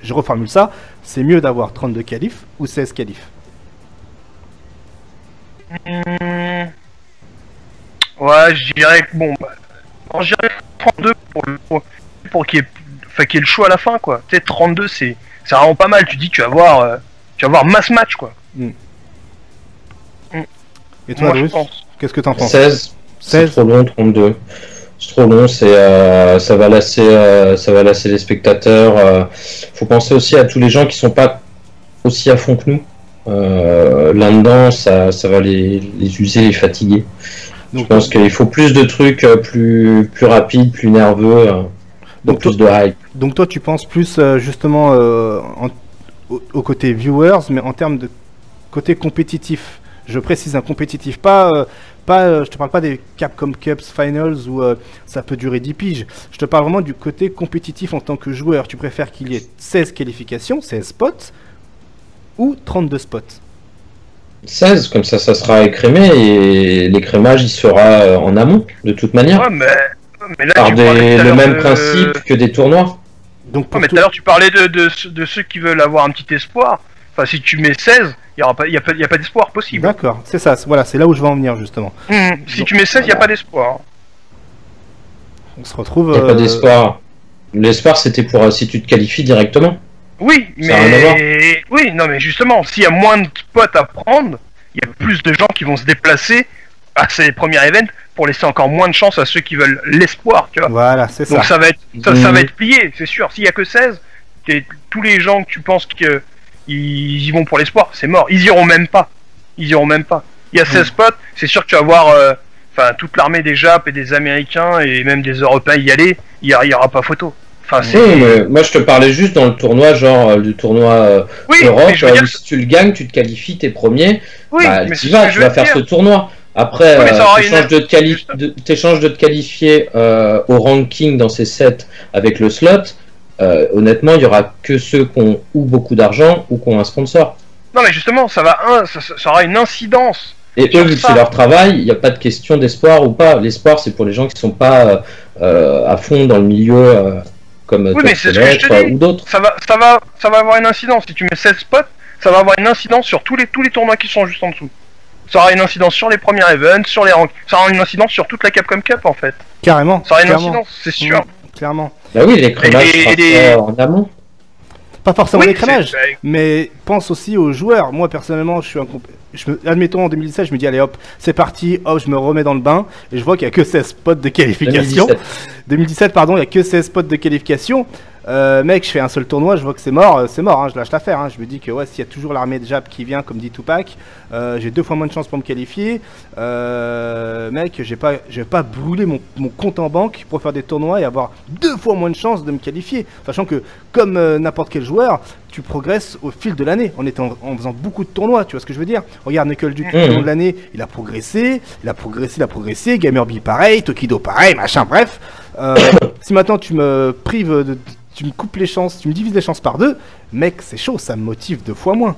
je reformule ça, c'est mieux d'avoir 32 qualifs ou 16 qualifs? Ouais, je dirais que je dirais 32 pour qu'il y ait le choix à la fin, quoi. Tu sais, 32 c'est vraiment pas mal. Tu dis que tu vas voir mass match, quoi. Et toi, Bruce, qu'est-ce que t'en penses? 16. C'est trop long, 32. C'est trop long, ça va lasser les spectateurs. Faut penser aussi à tous les gens qui sont pas aussi à fond que nous. Là-dedans, ça va les user, les fatiguer. Donc, je pense qu'il faut plus de trucs plus rapides, plus nerveux, donc plus de hype. Donc toi, tu penses plus justement au côté viewers, mais en termes de côté compétitif. Je précise un compétitif, je te parle pas des Capcom Cups Finals où ça peut durer 10 piges. Je te parle vraiment du côté compétitif en tant que joueur. Tu préfères qu'il y ait 16 qualifications, 16 spots, ou 32 spots? 16, comme ça sera écrémé, et l'écrémage il sera en amont, de toute manière. Ouais, mais là, par le même principe que des tournois. Donc, mais tout à l'heure tu parlais de ceux qui veulent avoir un petit espoir. Enfin, si tu mets 16, il n'y a pas d'espoir possible. D'accord, c'est ça, voilà, c'est là où je veux en venir justement. Si donc, tu mets 16, il n'y a pas d'espoir. On se retrouve... Il n'y a pas d'espoir. L'espoir c'était pour si tu te qualifies directement. Oui, non mais justement, s'il y a moins de spots à prendre, il y a plus de gens qui vont se déplacer à ces premiers events pour laisser encore moins de chance à ceux qui veulent l'espoir, tu vois. Voilà, c'est ça. Donc ça va être plié, c'est sûr. S'il y a que 16, tous les gens que tu penses qu'ils y vont pour l'espoir, c'est mort. Ils iront même pas. Il y a 16 spots, c'est sûr que tu vas voir toute l'armée des Japs et des Américains et même des Européens y aller, il y aura pas photo. Mais moi je te parlais juste dans le tournoi, genre du tournoi Europe, où si tu le gagnes, tu te qualifies, t'es premier, tu vas faire ce tournoi. Après, t'échanges de te qualifier au ranking dans ces sets avec le slot. Honnêtement, il y aura que ceux qui ont ou beaucoup d'argent ou qui ont un sponsor. Non mais justement, ça aura une incidence. Et eux, vu que c'est leur travail, il n'y a pas de question d'espoir ou pas. L'espoir, c'est pour les gens qui sont pas à fond dans le milieu. Comme mais c'est ce que je te dis. Ou d'autres. Ça va avoir une incidence. Si tu mets 16 spots, ça va avoir une incidence sur tous les tournois qui sont juste en dessous. Ça aura une incidence sur les premiers events, sur les ranks. Ça aura une incidence sur toute la Capcom Cup en fait. Carrément. Ça aura une incidence, c'est sûr. Clairement. Bah oui, l'écrémage sera en amont. Pas forcément l'écrémage, mais pense aussi aux joueurs. Moi personnellement, admettons en 2017, je me dis allez hop, c'est parti, hop, je me remets dans le bain et je vois qu'il n'y a que 16 spots de qualification. 2017 pardon, il n'y a que 16 spots de qualification. Mec, je fais un seul tournoi, je vois que c'est mort, hein, je lâche l'affaire. Hein. Je me dis que ouais, s'il y a toujours l'armée de Jap qui vient, comme dit Tupac, j'ai 2 fois moins de chance pour me qualifier. Mec, je vais pas brûler mon compte en banque pour faire des tournois et avoir 2 fois moins de chance de me qualifier. Sachant que, comme n'importe quel joueur, tu progresses au fil de l'année en faisant beaucoup de tournois, tu vois ce que je veux dire. Regarde Knuckle Duke, au long de l'année, il a progressé, Gamerby pareil, Tokido pareil, machin, bref. Si maintenant tu me prives tu me coupes les chances, tu me divises les chances par 2, mec, c'est chaud, ça me motive 2 fois moins.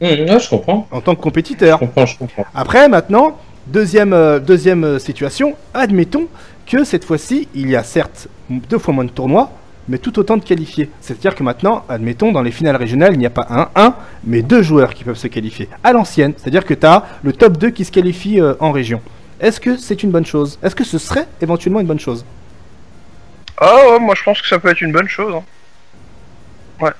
Je comprends. En tant que compétiteur. Je comprends. Après, maintenant, deuxième situation, admettons que cette fois-ci, il y a certes 2 fois moins de tournois, mais tout autant de qualifiés. C'est-à-dire que maintenant, admettons, dans les finales régionales, il n'y a pas un, mais 2 joueurs qui peuvent se qualifier. À l'ancienne, c'est-à-dire que tu as le top 2 qui se qualifie en région. Est-ce que c'est une bonne chose? Est-ce que ce serait éventuellement une bonne chose? Ah ouais, moi je pense que ça peut être une bonne chose. Hein. Ouais.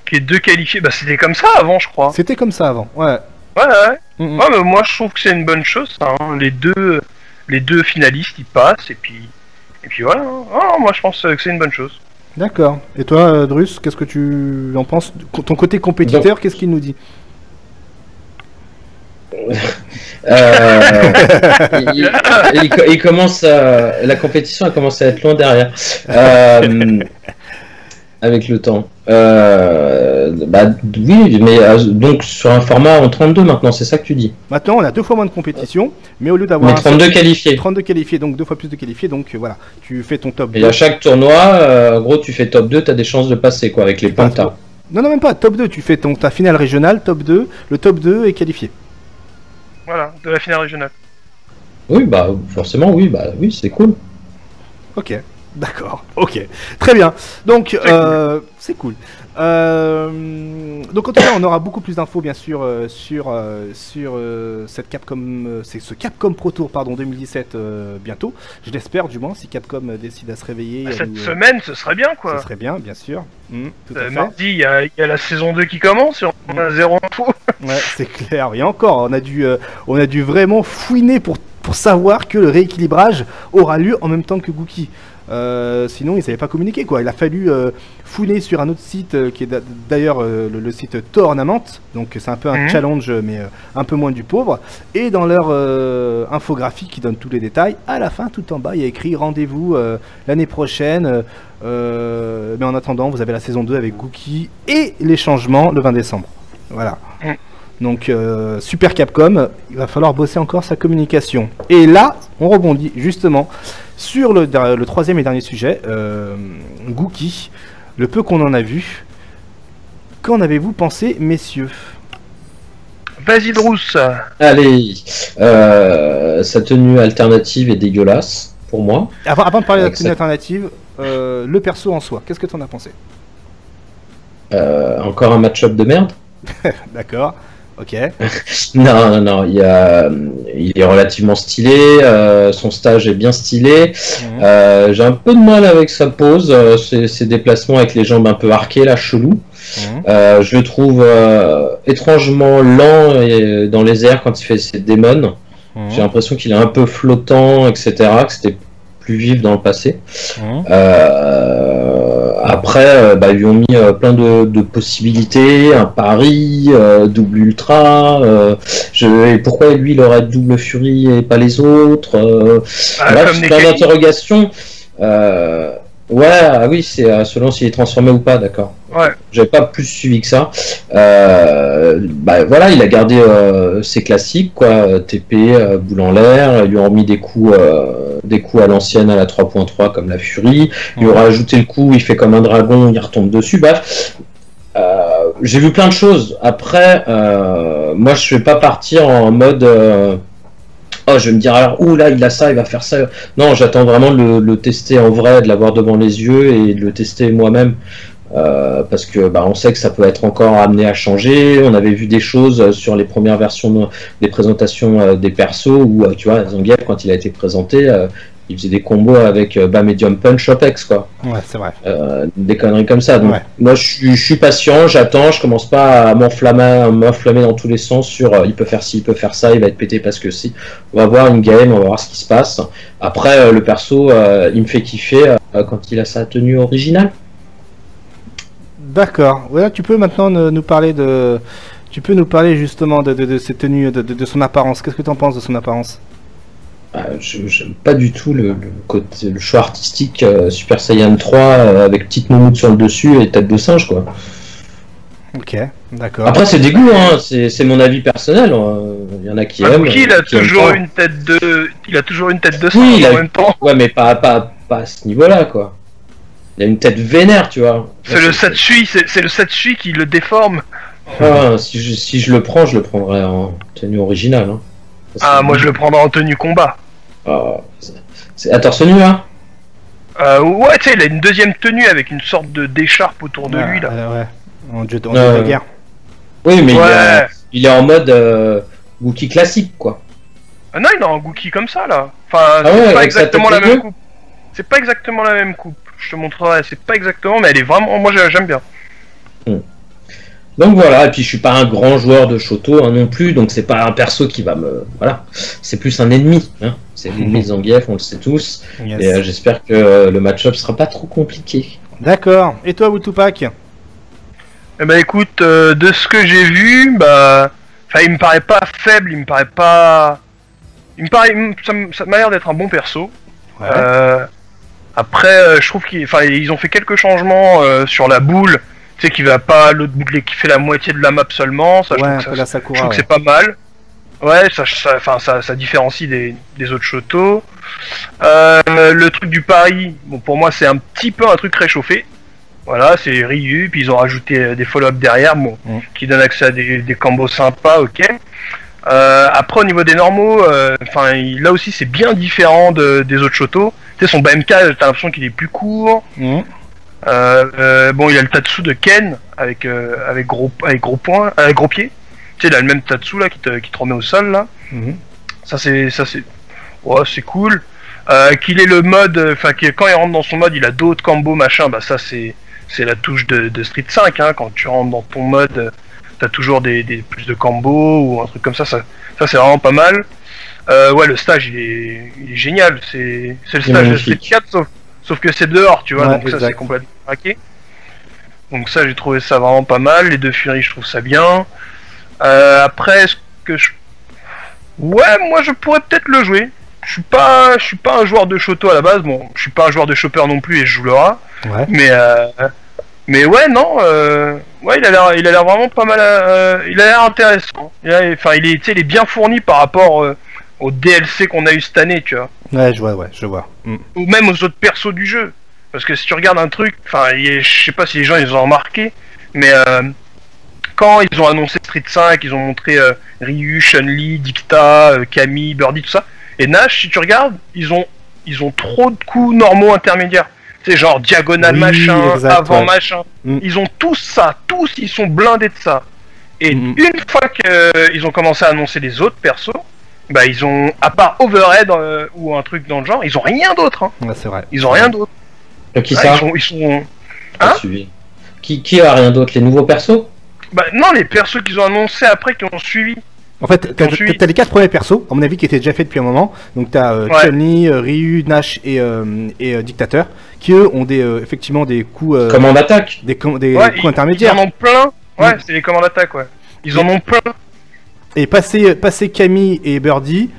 Qui est 2 qualifiés, bah c'était comme ça avant, je crois. C'était comme ça avant, ouais. Ouais. Ouais, mais moi je trouve que c'est une bonne chose, ça, hein. Les deux finalistes ils passent et puis voilà. Hein. Oh, moi je pense que c'est une bonne chose. D'accord. Et toi, Drus, qu'est-ce que tu en penses? Ton côté compétiteur, qu'est-ce qu'il nous dit? il commence la compétition a commencé à être loin derrière avec le temps. Oui, mais donc sur un format en 32 maintenant, c'est ça que tu dis? Maintenant, on a 2 fois moins de compétition, mais au lieu d'avoir 32 qualifiés. 32 qualifiés, donc 2 fois plus de qualifiés, donc voilà, tu fais ton top 2. Et à chaque tournoi, en gros, tu fais top 2, t'as des chances de passer quoi avec les points que t'as. Non, même pas, top 2, tu fais ta finale régionale, top 2, le top 2 est qualifié. Voilà, de la finale régionale. Oui, oui, c'est cool. Ok, d'accord, ok, très bien. Donc, c'est cool. Donc en tout cas, on aura beaucoup plus d'infos bien sûr sur cette ce Capcom Pro Tour 2017 bientôt. Je l'espère du moins, si Capcom décide à se réveiller. Cette semaine, ce serait bien quoi. Ce serait bien sûr. Tout à fait. Mardi, il y a la saison 2 qui commence et on a 0 info. Ouais, c'est clair. Et encore, on a dû vraiment fouiner pour savoir que le rééquilibrage aura lieu en même temps que Gookie. Sinon, ils savaient pas communiquer, quoi. Il a fallu fouiner sur un autre site qui est d'ailleurs le site Tournament. Donc, c'est un peu un challenge, mais un peu moins du pauvre. Et dans leur infographie qui donne tous les détails, à la fin, tout en bas, il y a écrit rendez-vous l'année prochaine. Mais en attendant, vous avez la saison 2 avec Gookie et les changements le 20 décembre. Voilà. Donc, super Capcom, il va falloir bosser encore sa communication. Et là, on rebondit justement sur le troisième et dernier sujet, Gookie, le peu qu'on en a vu. Qu'en avez-vous pensé, messieurs? Vas-y, Drousse. Allez, sa tenue alternative est dégueulasse, pour moi. Avant de parler de la tenue alternative, le perso en soi, qu'est-ce que tu en as pensé? Encore un match-up de merde. D'accord. Ok. Non, il est relativement stylé, son stage est bien stylé. J'ai un peu de mal avec sa pose, ses déplacements avec les jambes un peu arquées, là, chelou. Je le trouve étrangement lent dans les airs quand il fait ses démons. J'ai l'impression qu'il est un peu flottant, etc., que c'était plus vif dans le passé. Après, ils lui ont mis plein de possibilités, un pari, double ultra. Et pourquoi lui il aurait double furie et pas les autres bref, plein d'interrogations. Oui, c'est selon s'il est transformé ou pas, d'accord. Ouais. J'avais pas plus suivi que ça. Voilà, il a gardé ses classiques, quoi. TP, boule en l'air. Ils lui ont remis des coups à l'ancienne à la 3.3 comme la furie. Il aura ajouté le coup, il fait comme un dragon, il retombe dessus. Bref, j'ai vu plein de choses. Après, moi, je vais pas partir en mode. Je vais me dire alors, là il a ça, il va faire ça. Non, j'attends vraiment de le tester en vrai, de l'avoir devant les yeux et de le tester moi-même. Parce que on sait que ça peut être encore amené à changer. On avait vu des choses sur les premières versions des présentations des persos où tu vois, Zangief, quand il a été présenté, il faisait des combos avec Medium Punch Opex, quoi. Ouais, c'est vrai. Des conneries comme ça. Donc, moi, je suis patient, j'attends, je commence pas à m'enflammer dans tous les sens sur il peut faire ci, il peut faire ça, il va être pété parce que si. On va voir une game, on va voir ce qui se passe. Après, le perso, il me fait kiffer quand il a sa tenue originale. D'accord. Ouais, tu peux maintenant nous parler justement de cette tenue, de son apparence. Qu'est-ce que tu en penses de son apparence? J'aime pas du tout le choix artistique Super Saiyan 3 avec petite moumoute sur le dessus et tête de singe, quoi. Ok, d'accord. Après, c'est des goûts, hein, c'est mon avis personnel. Il y en a qui aiment. Il a toujours une tête de singe en même temps. Ouais, mais pas à ce niveau-là, quoi. Il a une tête vénère, tu vois. C'est le Satsui qui le déforme. Si je le prends, je le prendrai en tenue originale. Hein. Moi je le prendrai en tenue combat. C'est à torse nu, hein. Ouais, tu sais, il a une deuxième tenue avec une sorte d'écharpe autour de lui, là. Ouais, en dieu de guerre. Oui, mais il est en mode Gookie classique, quoi. Non, il est en Gookie comme ça, là. Enfin, c'est pas exactement la même coupe. C'est pas exactement la même coupe. Je te montrerai, c'est pas exactement, mais elle est vraiment... Moi, j'aime bien. Donc voilà, et puis je suis pas un grand joueur de Shoto non plus, donc c'est pas un perso qui va me... Voilà, c'est plus un ennemi, hein. C'est l'ennemi de Zangief, on le sait tous, et j'espère que le match-up sera pas trop compliqué. D'accord, et toi, Tupac? Écoute, de ce que j'ai vu, il me paraît pas faible, ça m'a l'air d'être un bon perso. Ouais. Après, je trouve qu'ils ont fait quelques changements sur la boule. Tu sais qu'il va pas l'autre boule qui fait la moitié de la map seulement. Ça, je trouve que c'est pas mal. Ouais, ça différencie des autres Shoto. Le truc du pari, pour moi c'est un petit peu un truc réchauffé. Voilà, c'est Ryu, puis ils ont rajouté des follow-up derrière, qui donnent accès à des combos sympas, ok. Après au niveau des normaux, là aussi c'est bien différent des autres Shoto. Tu sais, son BMK, t'as l'impression qu'il est plus court. Il a le Tatsu de Ken avec gros poing, avec gros pied. Tu sais, il a le même Tatsu là qui te remet au sol là. Ça c'est c'est cool. Qu'il ait le mode, quand il rentre dans son mode, il a d'autres combos machin. Ça c'est la touche de Street 5. Hein, quand tu rentres dans ton mode, t'as toujours des plus de combos ou un truc comme ça. Ça c'est vraiment pas mal. Le stage il est génial. C'est le stage de Street 4 Sauf que c'est dehors, tu vois, Ouais, donc ça exact. c'est complètement craqué. Donc ça j'ai trouvé ça vraiment pas mal. Les deux Fury je trouve ça bien. Après est-ce que je... Ouais, moi je pourrais peut-être le jouer. Je suis pas un joueur de Shoto à la base. Bon, je suis pas un joueur de Chopper non plus et je joue le rat. Ouais. Mais ouais, non, ouais, il a l'air vraiment pas mal. Il a l'air intéressant. Enfin, il est bien fourni par rapport au DLC qu'on a eu cette année, tu vois. Ouais, je vois. Ou même aux autres persos du jeu. Parce que si tu regardes un truc, enfin, je sais pas si les gens ils ont remarqué, mais quand ils ont annoncé Street 5, ils ont montré Ryu, Chun-Li, Dicta, Camille, Birdie, tout ça. Et Nash, si tu regardes, ils ont trop de coups normaux intermédiaires. C'est genre diagonale, Oui, machin, exact, avant ouais. machin. Ils ont tous ça, ils sont blindés de ça. Et une fois qu'ils ont commencé à annoncer les autres persos, bah ils ont, à part Overhead ou un truc dans le genre, ils ont rien d'autre. Hein. Ouais, c'est vrai. Ils ont rien d'autre. Qui Ouais, ça ils sont... Pas Hein suivi. Qui a rien d'autre? Les nouveaux persos? Bah non, les persos qu'ils ont annoncés après, qui ont suivi. En fait, t'as les 4 premiers persos, à mon avis, qui étaient déjà faits depuis un moment. Donc t'as Ouais. Chun-Li, Ryu, Nash et Dictateur, qui eux ont effectivement des coups, Commande attaque. des coups Ouais, ils intermédiaires. en ont plein. Ouais, c'est les commandes d'attaque, ouais. Ils en ont plein. Et passer Camille et Birdie,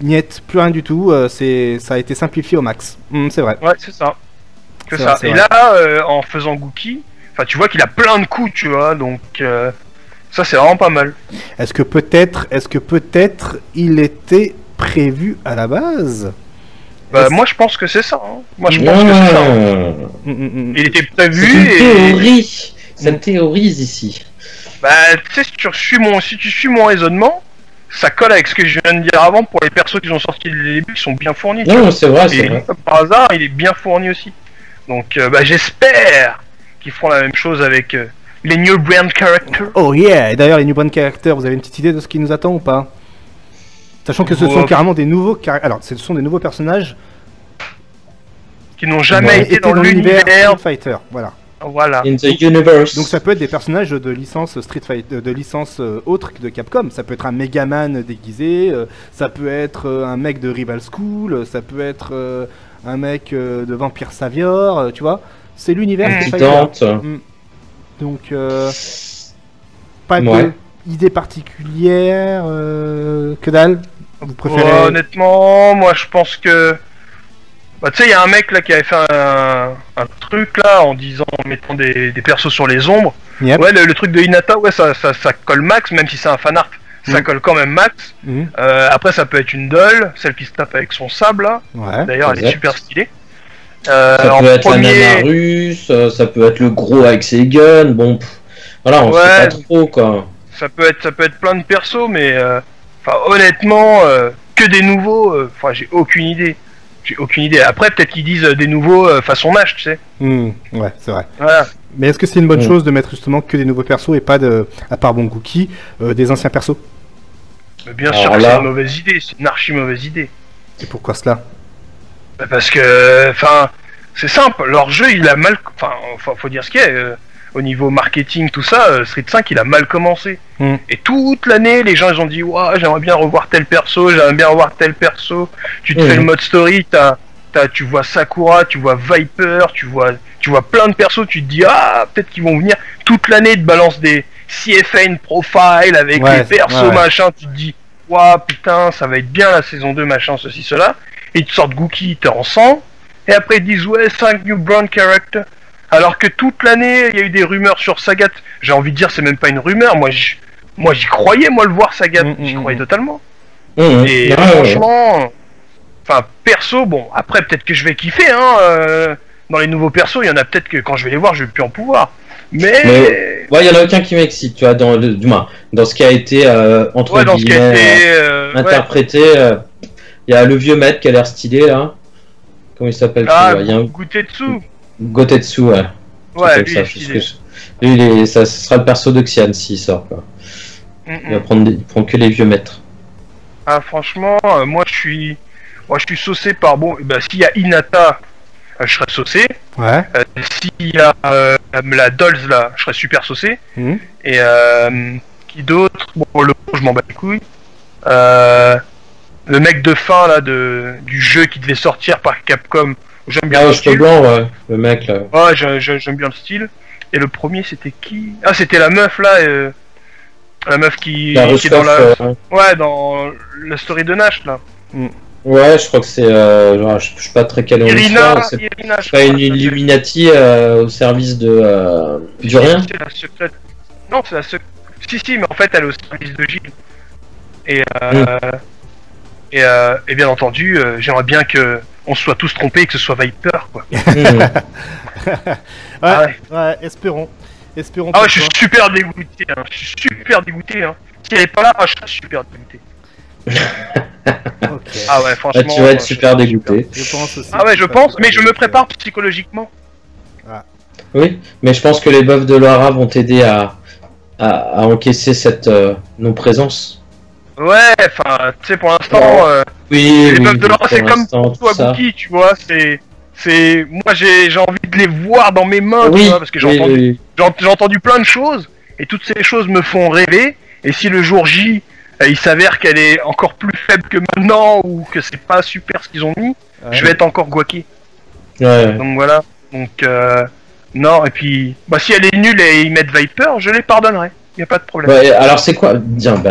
niet, plus rien du tout. Ça a été simplifié au max. C'est vrai. Ouais, c'est ça. Que C'est ça. vrai, c'est Et vrai. là, en faisant Gookie, enfin, tu vois qu'il a plein de coups, tu vois, donc ça c'est vraiment pas mal. Est-ce que peut-être il était prévu à la base? Bah, moi je pense que c'est ça. Hein. Moi je pense que c'est ça. Hein. Il était C'est prévu une et. théorie. Ça me théorise ici. Bah, tu sais, si tu suis mon raisonnement, ça colle avec ce que je viens de dire avant pour les persos qui ont sorti dès le début, qui sont bien fournis. tu Non, vois. c'est vrai, c'est Et vrai. comme par hasard, il est bien fourni aussi. Donc, bah, j'espère qu'ils feront la même chose avec les New Brand Characters. Oh yeah! Et d'ailleurs, les New Brand Characters, vous avez une petite idée de ce qui nous attend ou pas? Sachant que ce sont carrément des nouveaux alors, ce sont des nouveaux personnages Qui n'ont jamais été dans l'univers l'univers. Street Fighter. Voilà. Voilà. In the universe. Donc ça peut être des personnages de licence Street Fighter, de licence autre que de Capcom. Ça peut être un Megaman déguisé, ça peut être un mec de Rival School, ça peut être un mec de Vampire Savior, tu vois. C'est l'univers Street Fighter. Dante. Donc pas Ouais. d'idée particulière, que dalle. Vous préférez Honnêtement, moi je pense que. Bah, tu sais, il y a un mec là qui avait fait un truc là en mettant des persos sur les ombres. Yep. Ouais, le truc de Hinata, ouais, ça colle max, même si c'est un fanart, ça colle quand même max. Mhm. Après, ça peut être une doll, celle qui se tape avec son sable là. Ouais. D'ailleurs, elle est exact. super stylée. Ça en peut être premier- la nana russe, ça peut être le gros avec ses guns, bon, voilà, on Ouais. sait pas trop quoi. Ça peut être plein de persos, mais enfin honnêtement, que des nouveaux, enfin j'ai aucune idée. J'ai aucune idée. Après, peut-être qu'ils disent des nouveaux façon Nash, tu sais. Ouais, c'est vrai. Voilà. Mais est-ce que c'est une bonne chose de mettre justement que des nouveaux persos et pas à part Bon Cookie, des anciens persos? Mais bien Alors sûr que là- c'est une mauvaise idée, c'est une archi mauvaise idée. Et pourquoi cela? Bah, parce que, enfin, c'est simple, leur jeu il a mal. Enfin, faut dire ce qu'il y a. Au niveau marketing, tout ça, Street 5 il a mal commencé. Et toute l'année, les gens ils ont dit ouah, j'aimerais bien revoir tel perso, j'aimerais bien revoir tel perso. Tu te fais le mode story, tu vois Sakura, tu vois Viper, tu vois plein de persos, tu te dis ah, peut-être qu'ils vont venir toute l'année, ils te balancent des CFN profile avec les persos machin, tu te dis ouah, putain, ça va être bien la saison 2, machin, ceci, cela. Et ils te sortent Gookie, t'es en sang. Et après ils disent ouais, 5 new brand characters. Alors que toute l'année, il y a eu des rumeurs sur Sagat. J'ai envie de dire, c'est même pas une rumeur. Moi, j'y croyais, moi, le voir Sagat. J'y croyais totalement. Et franchement, enfin, perso, bon, après, peut-être que je vais kiffer, hein. Dans les nouveaux persos, il y en a peut-être que quand je vais les voir, je vais plus en pouvoir. Mais ouais, il y en a aucun qui m'excite, tu vois, du moins, dans ce qui a été entre dans ce qui a été interprété. Il y a le vieux maître qui a l'air stylé là. Comment il s'appelle? Gotetsu. Gotetsu, ouais. Ouais, lui, ça sera le perso de Xian s'il sort quoi. Il va prendre que les vieux maîtres. Ah franchement, moi je suis saucé par s'il y a Hinata, je serais saucé. Ouais. S'il y a la Dolls là, je serais super saucé. Et qui d'autre? Bon, le je m'en bats les couilles. Le mec de fin là du jeu qui devait sortir par Capcom J'aime bien Ah, le aux cheveux style. blancs, ouais, le mec là. Ouais, j'aime bien le style. Et le premier, c'était qui? Ah, c'était la meuf là, la meuf qui est dans la, ouais, dans la story de Nash là. Ouais, je crois que c'est. Genre, je suis pas très calé en histoire. C'est Irina, pas une Illuminati au service du rien. C'est la secrète. Non, c'est la secrète. Si, mais en fait, elle est au service de Gilles. Et, et bien entendu, j'aimerais bien que on se soit tous trompés et que ce soit Viper, quoi. Ouais, espérons. Ah ouais, je suis super dégoûté, hein. Je suis super dégoûté, hein. Si elle est pas là, je suis super dégoûté. Okay. Ah ouais, franchement. Tu vas être super dégoûté. Je pense aussi. Ah ouais, je pense, mais je me prépare psychologiquement. Ah. Oui, mais je pense que les buffs de Lara vont t'aider à encaisser cette non-présence. Ouais, enfin, tu sais, pour l'instant, oui, les buffs de Lara, c'est comme toi, toi, Gookie, tu vois, moi, j'ai envie de les voir dans mes mains, tu vois, parce que j'ai entendu plein de choses, et toutes ces choses me font rêver, et si le jour J, il s'avère qu'elle est encore plus faible que maintenant, ou que c'est pas super ce qu'ils ont mis, je vais être encore guaqué. Ouais. Donc voilà, donc non, et puis, bah si elle est nulle et ils mettent Viper, je les pardonnerai, y a pas de problème. Ouais, alors c'est quoi? Tiens,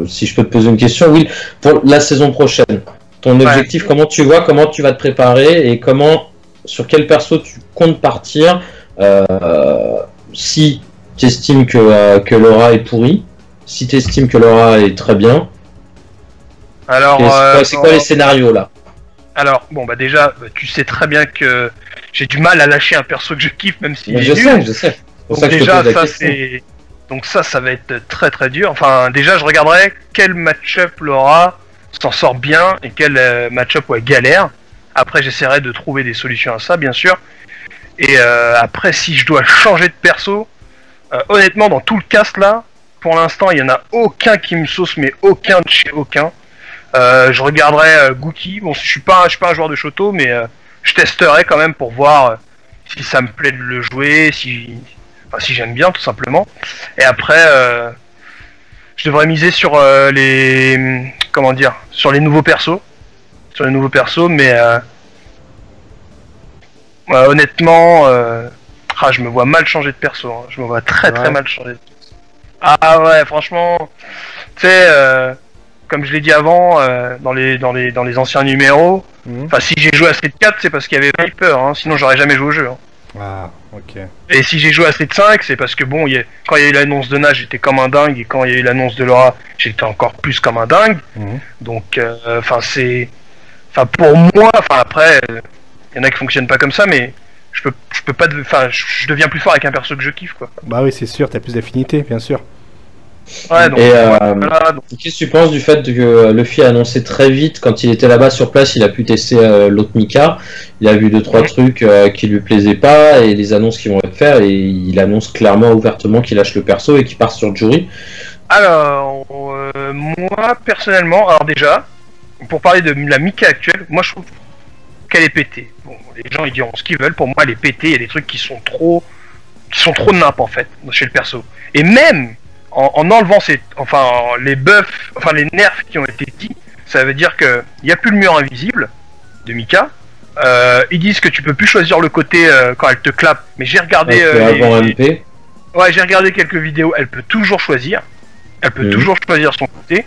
si je peux te poser une question, Will, pour la saison prochaine, ton objectif, comment tu vois, comment tu vas te préparer, et sur quel perso tu comptes partir, si tu estimes que Laura est pourrie, si tu estimes que Laura est très bien. Alors, c'est quoi les scénarios là? Alors, bon, bah déjà, tu sais très bien que j'ai du mal à lâcher un perso que je kiffe, même s'il est je nul. sais. Donc déjà, ça va être très très dur. Enfin, déjà, je regarderai quel match-up Laura s'en sort bien et quel match-up où elle galère. Après, j'essaierai de trouver des solutions à ça, bien sûr. Et après, si je dois changer de perso, honnêtement, dans tout le cast là, pour l'instant, il y en a aucun qui me sauce, mais aucun de chez aucun. Je regarderai Gookie. Bon, je suis pas un joueur de Shoto, mais je testerai quand même pour voir si ça me plaît de le jouer, si j'aime bien tout simplement. Et après, je devrais miser sur sur les nouveaux persos, mais honnêtement, je me vois mal changer de perso. Hein. Je me vois très mal changer de perso. Ah ouais, franchement, tu sais. Comme je l'ai dit avant, dans les anciens numéros, si j'ai joué à Street 4, c'est parce qu'il y avait Viper, hein, sinon j'aurais jamais joué au jeu. Hein. Ah, ok. Et si j'ai joué à Street 5, c'est parce que bon, quand il y a eu l'annonce de Nash, j'étais comme un dingue, et quand il y a eu l'annonce de Laura, j'étais encore plus comme un dingue. Donc, pour moi, après, il y en a qui fonctionnent pas comme ça, mais je peux pas, je deviens plus fort avec un perso que je kiffe, quoi. Bah oui, c'est sûr, t'as plus d'affinité, bien sûr. Ouais, donc, qu'est-ce que tu penses du fait que Luffy a annoncé très vite, quand il était là-bas sur place, il a pu tester l'autre Mika, il a vu 2-3 trucs qui lui plaisaient pas, et les annonces qui vont être faites, et il annonce clairement, ouvertement qu'il lâche le perso et qu'il part sur Jury. Alors, moi, personnellement, alors déjà, pour parler de la Mika actuelle, moi je trouve qu'elle est pétée. Bon, les gens ils diront ce qu'ils veulent, pour moi elle est pétée, il y a des trucs qui sont trop nappes en fait, chez le perso. Et même en enlevant les buffs, les nerfs qui ont été dit, ça veut dire que il n'y a plus le mur invisible de Mika. Ils disent que tu peux plus choisir le côté quand elle te clappe, mais j'ai regardé j'ai regardé quelques vidéos, elle peut toujours choisir. Elle peut toujours choisir son côté.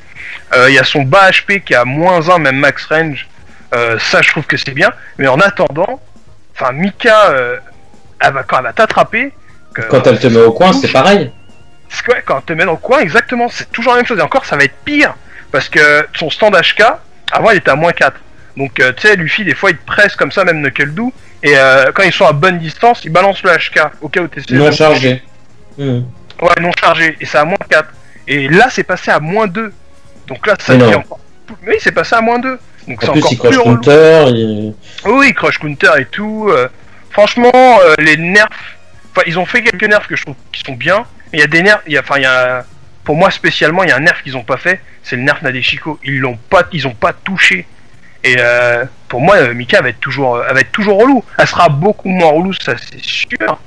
Il y a son bas HP qui a -1, même max range. Ça, je trouve que c'est bien. Mais en attendant, Mika, quand elle va t'attraper. Quand elle te met au coin, c'est pareil. Quand elle te met au coin, exactement, c'est toujours la même chose. Et encore, ça va être pire. Parce que son stand HK, avant, il était à -4. Donc, tu sais, Luffy, des fois, il te presse comme ça, même Knuckle-Doo. Et quand ils sont à bonne distance, il balance le HK. Au cas où tu essaies non chargé. Ouais, non chargé. Et c'est à -4. Et là, c'est passé à -2. Donc là, ça devient encore. Oui, c'est passé à -2. Donc en plus, il crush counter. Oui, il crush counter et tout. Franchement, les nerfs. Ils ont fait quelques nerfs que je trouve qui sont bien. Mais il y a des nerfs. Pour moi, spécialement, il y a un nerf qu'ils ont pas fait. C'est le nerf Nadeshiko. Ils ont pas touché. Et pour moi, Mika va être toujours relou. Elle sera beaucoup moins relou, ça c'est sûr.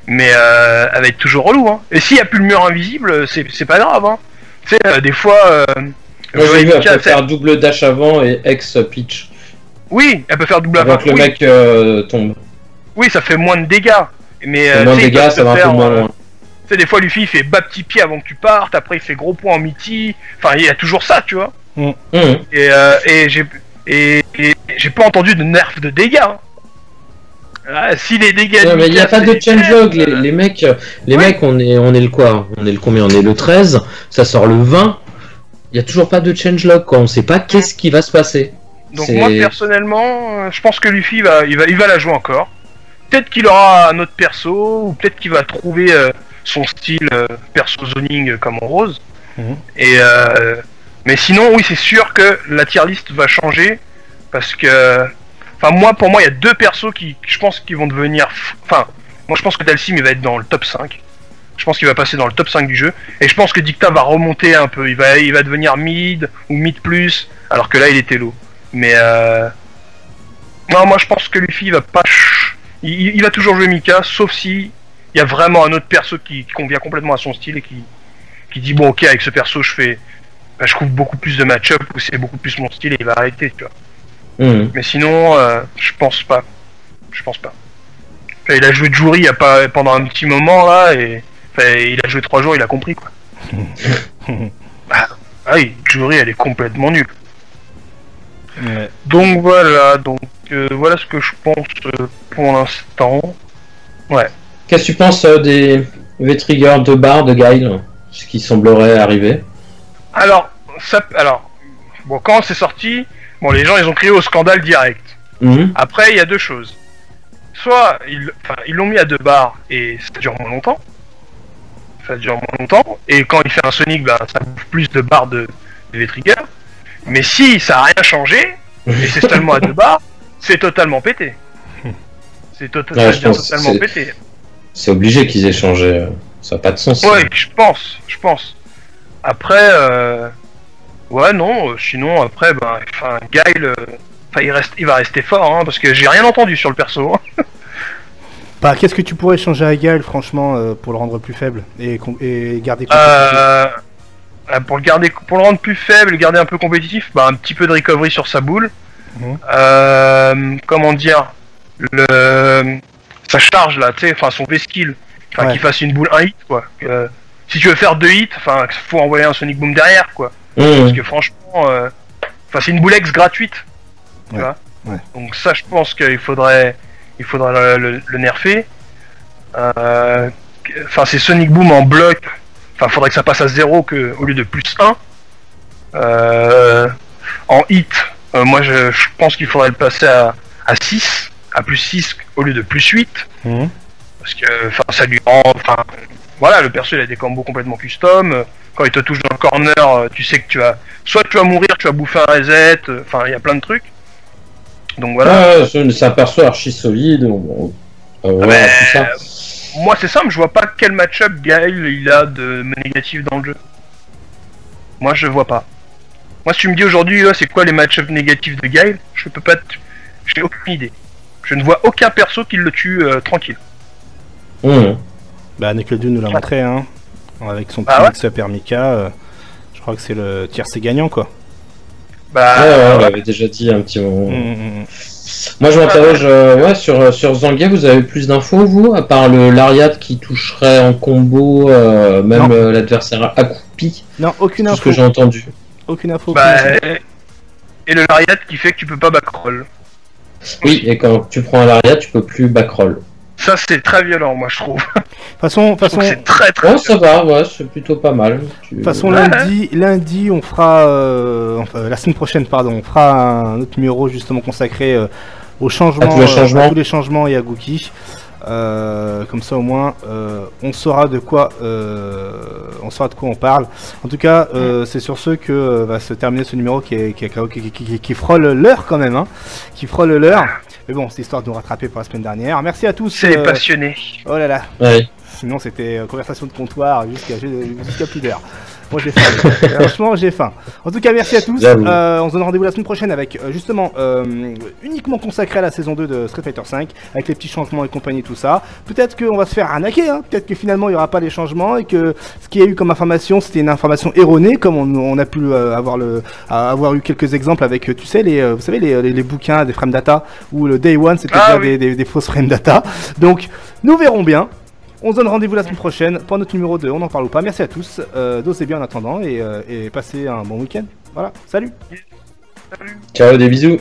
Mais elle va être toujours relou. Hein. Et s'il n'y a plus le mur invisible, c'est pas grave. Hein. Tu sais, des fois. Moi j'ai vu, elle peut faire double dash avant et ex pitch. Oui, elle peut faire double avant que le oui. mec tombe. Oui, ça fait moins de dégâts. Mais moins de dégâts, ça va un peu moins loin. Tu sais, des fois, Luffy, il fait bas petit pied avant que tu partes, après, il fait gros point en miti. Enfin, il y a toujours ça, tu vois. Et j'ai pas entendu de nerf de dégâts. Hein. Si les dégâts. Non, mais il n'y a pas de changelog. Les mecs, on est le quoi? On est le combien? On est le 13, ça sort le 20. Il n'y a toujours pas de changelog, quoi. On sait pas qu'est-ce qui va se passer. Donc, moi, personnellement, je pense que Luffy, il va la jouer encore. Peut-être qu'il aura un autre perso, ou peut-être qu'il va trouver son style perso zoning comme en rose. Mais sinon, oui, c'est sûr que la tier list va changer. Parce que. Enfin, pour moi, il y a deux persos qui, je pense, qui vont devenir. Enfin, moi, je pense que Dhalsim, il va être dans le top 5. Je pense qu'il va passer dans le top 5 du jeu. Et je pense que Dicta va remonter un peu. Il va devenir mid ou mid plus. Alors que là, il était low. Mais. Non, moi, je pense que Luffy, il va pas. Il va toujours jouer Mika, sauf si il y a vraiment un autre perso qui convient complètement à son style et qui dit bon, ok, avec ce perso, je trouve beaucoup plus de match-up ou c'est beaucoup plus mon style et il va arrêter, tu vois. Mais sinon, je pense pas. Il a joué Juri pendant un petit moment là et il a joué 3 jours, il a compris quoi. Oui, Juri elle est complètement nulle. Donc voilà, voilà ce que je pense pour l'instant. Ouais. Qu'est-ce que tu penses des V-Trigger de barre de Guile, ce qui semblerait arriver? Alors, bon, quand c'est sorti. Bon, les gens, ils ont crié au scandale direct. Après, il y a deux choses. Soit, ils l'ont mis à 2 barres et ça dure moins longtemps. Et quand il fait un Sonic, ça bouffe plus de barres de V-Trigger. Mais si ça a rien changé, et c'est seulement à 2 barres, c'est totalement pété. C'est totalement pété. C'est obligé qu'ils aient changé. Ça n'a pas de sens. Ouais, je pense. Après... Ouais, non, sinon, après, Guile, il va rester fort, hein, parce que j'ai rien entendu sur le perso. Hein. Qu'est-ce que tu pourrais changer à Guile, franchement, pour le rendre plus faible et garder pour le rendre plus faible et garder un peu compétitif, un petit peu de recovery sur sa boule. Comment dire, sa charge, là, tu sais, son V-skill, qu'il fasse une boule 1 hit, quoi. Si tu veux faire 2 hits, faut envoyer un Sonic Boom derrière, quoi. Parce que franchement, c'est une boule X gratuite, tu vois. Donc ça, je pense qu'il faudrait le nerfer. C'est Sonic Boom en bloc. Faudrait que ça passe à 0 au lieu de plus 1. En hit, moi je pense qu'il faudrait le passer à 6, à plus 6 au lieu de plus 8. Parce que ça lui rend. Voilà, le perso il a des combos complètement custom. Quand il te touche dans le corner, tu sais que soit tu vas mourir, tu vas bouffer un reset. Il y a plein de trucs. Donc voilà. C'est un perso archi solide. Tout ça. Moi c'est simple, je vois pas quel match-up Guile il a de négatif dans le jeu. Moi je vois pas. Moi si tu me dis aujourd'hui c'est quoi les match-up négatifs de Guile, je peux pas. J'ai aucune idée. Je ne vois aucun perso qui le tue tranquille. Nickelodeon nous l'a montré, hein. Avec son petit mix-up Mika, je crois que c'est le tiercé gagnant, quoi. On l'avait déjà dit un petit moment. Moi je m'interroge sur Zangief, vous avez plus d'infos vous, à part le Lariat qui toucherait en combo l'adversaire accroupi? Non, aucune info. C'est ce que j'ai entendu. Aucune info. Et le Lariat qui fait que tu peux pas backroll. Oui, et quand tu prends un Lariat, tu peux plus backroll. Ça c'est très violent, moi je trouve. De toute façon, c'est très ça va, c'est plutôt pas mal. De toute façon, lundi, on fera, la semaine prochaine, on fera un autre numéro justement consacré aux changements, à tous les changements et à Gookie. Comme ça au moins, on saura de quoi on parle. En tout cas, c'est sur ce que va se terminer ce numéro qui frôle l'heure quand même, hein, qui frôle l'heure. Mais bon, c'est histoire de nous rattraper pour la semaine dernière. Merci à tous. C'est passionné. Oh là là. Ouais. Sinon, c'était conversation de comptoir jusqu'à plus d'heure. Moi, j'ai faim. Franchement, j'ai faim. En tout cas, merci à tous. On se donne rendez-vous la semaine prochaine avec, justement, uniquement consacré à la saison 2 de Street Fighter V, avec les petits changements et compagnie, tout ça. Peut-être qu'on va se faire arnaquer, hein. Peut-être que finalement, il n'y aura pas les changements et que ce qu'il y a eu comme information, c'était une information erronée, comme on a pu avoir eu quelques exemples avec, tu sais, vous savez, les bouquins des frame data, où le Day One, c'était des fausses frame data. Donc, nous verrons bien. On se donne rendez-vous la semaine prochaine pour notre numéro 2, on n'en parle ou pas. Merci à tous, dosez bien en attendant et passez un bon week-end. Voilà, salut. Ciao, des bisous.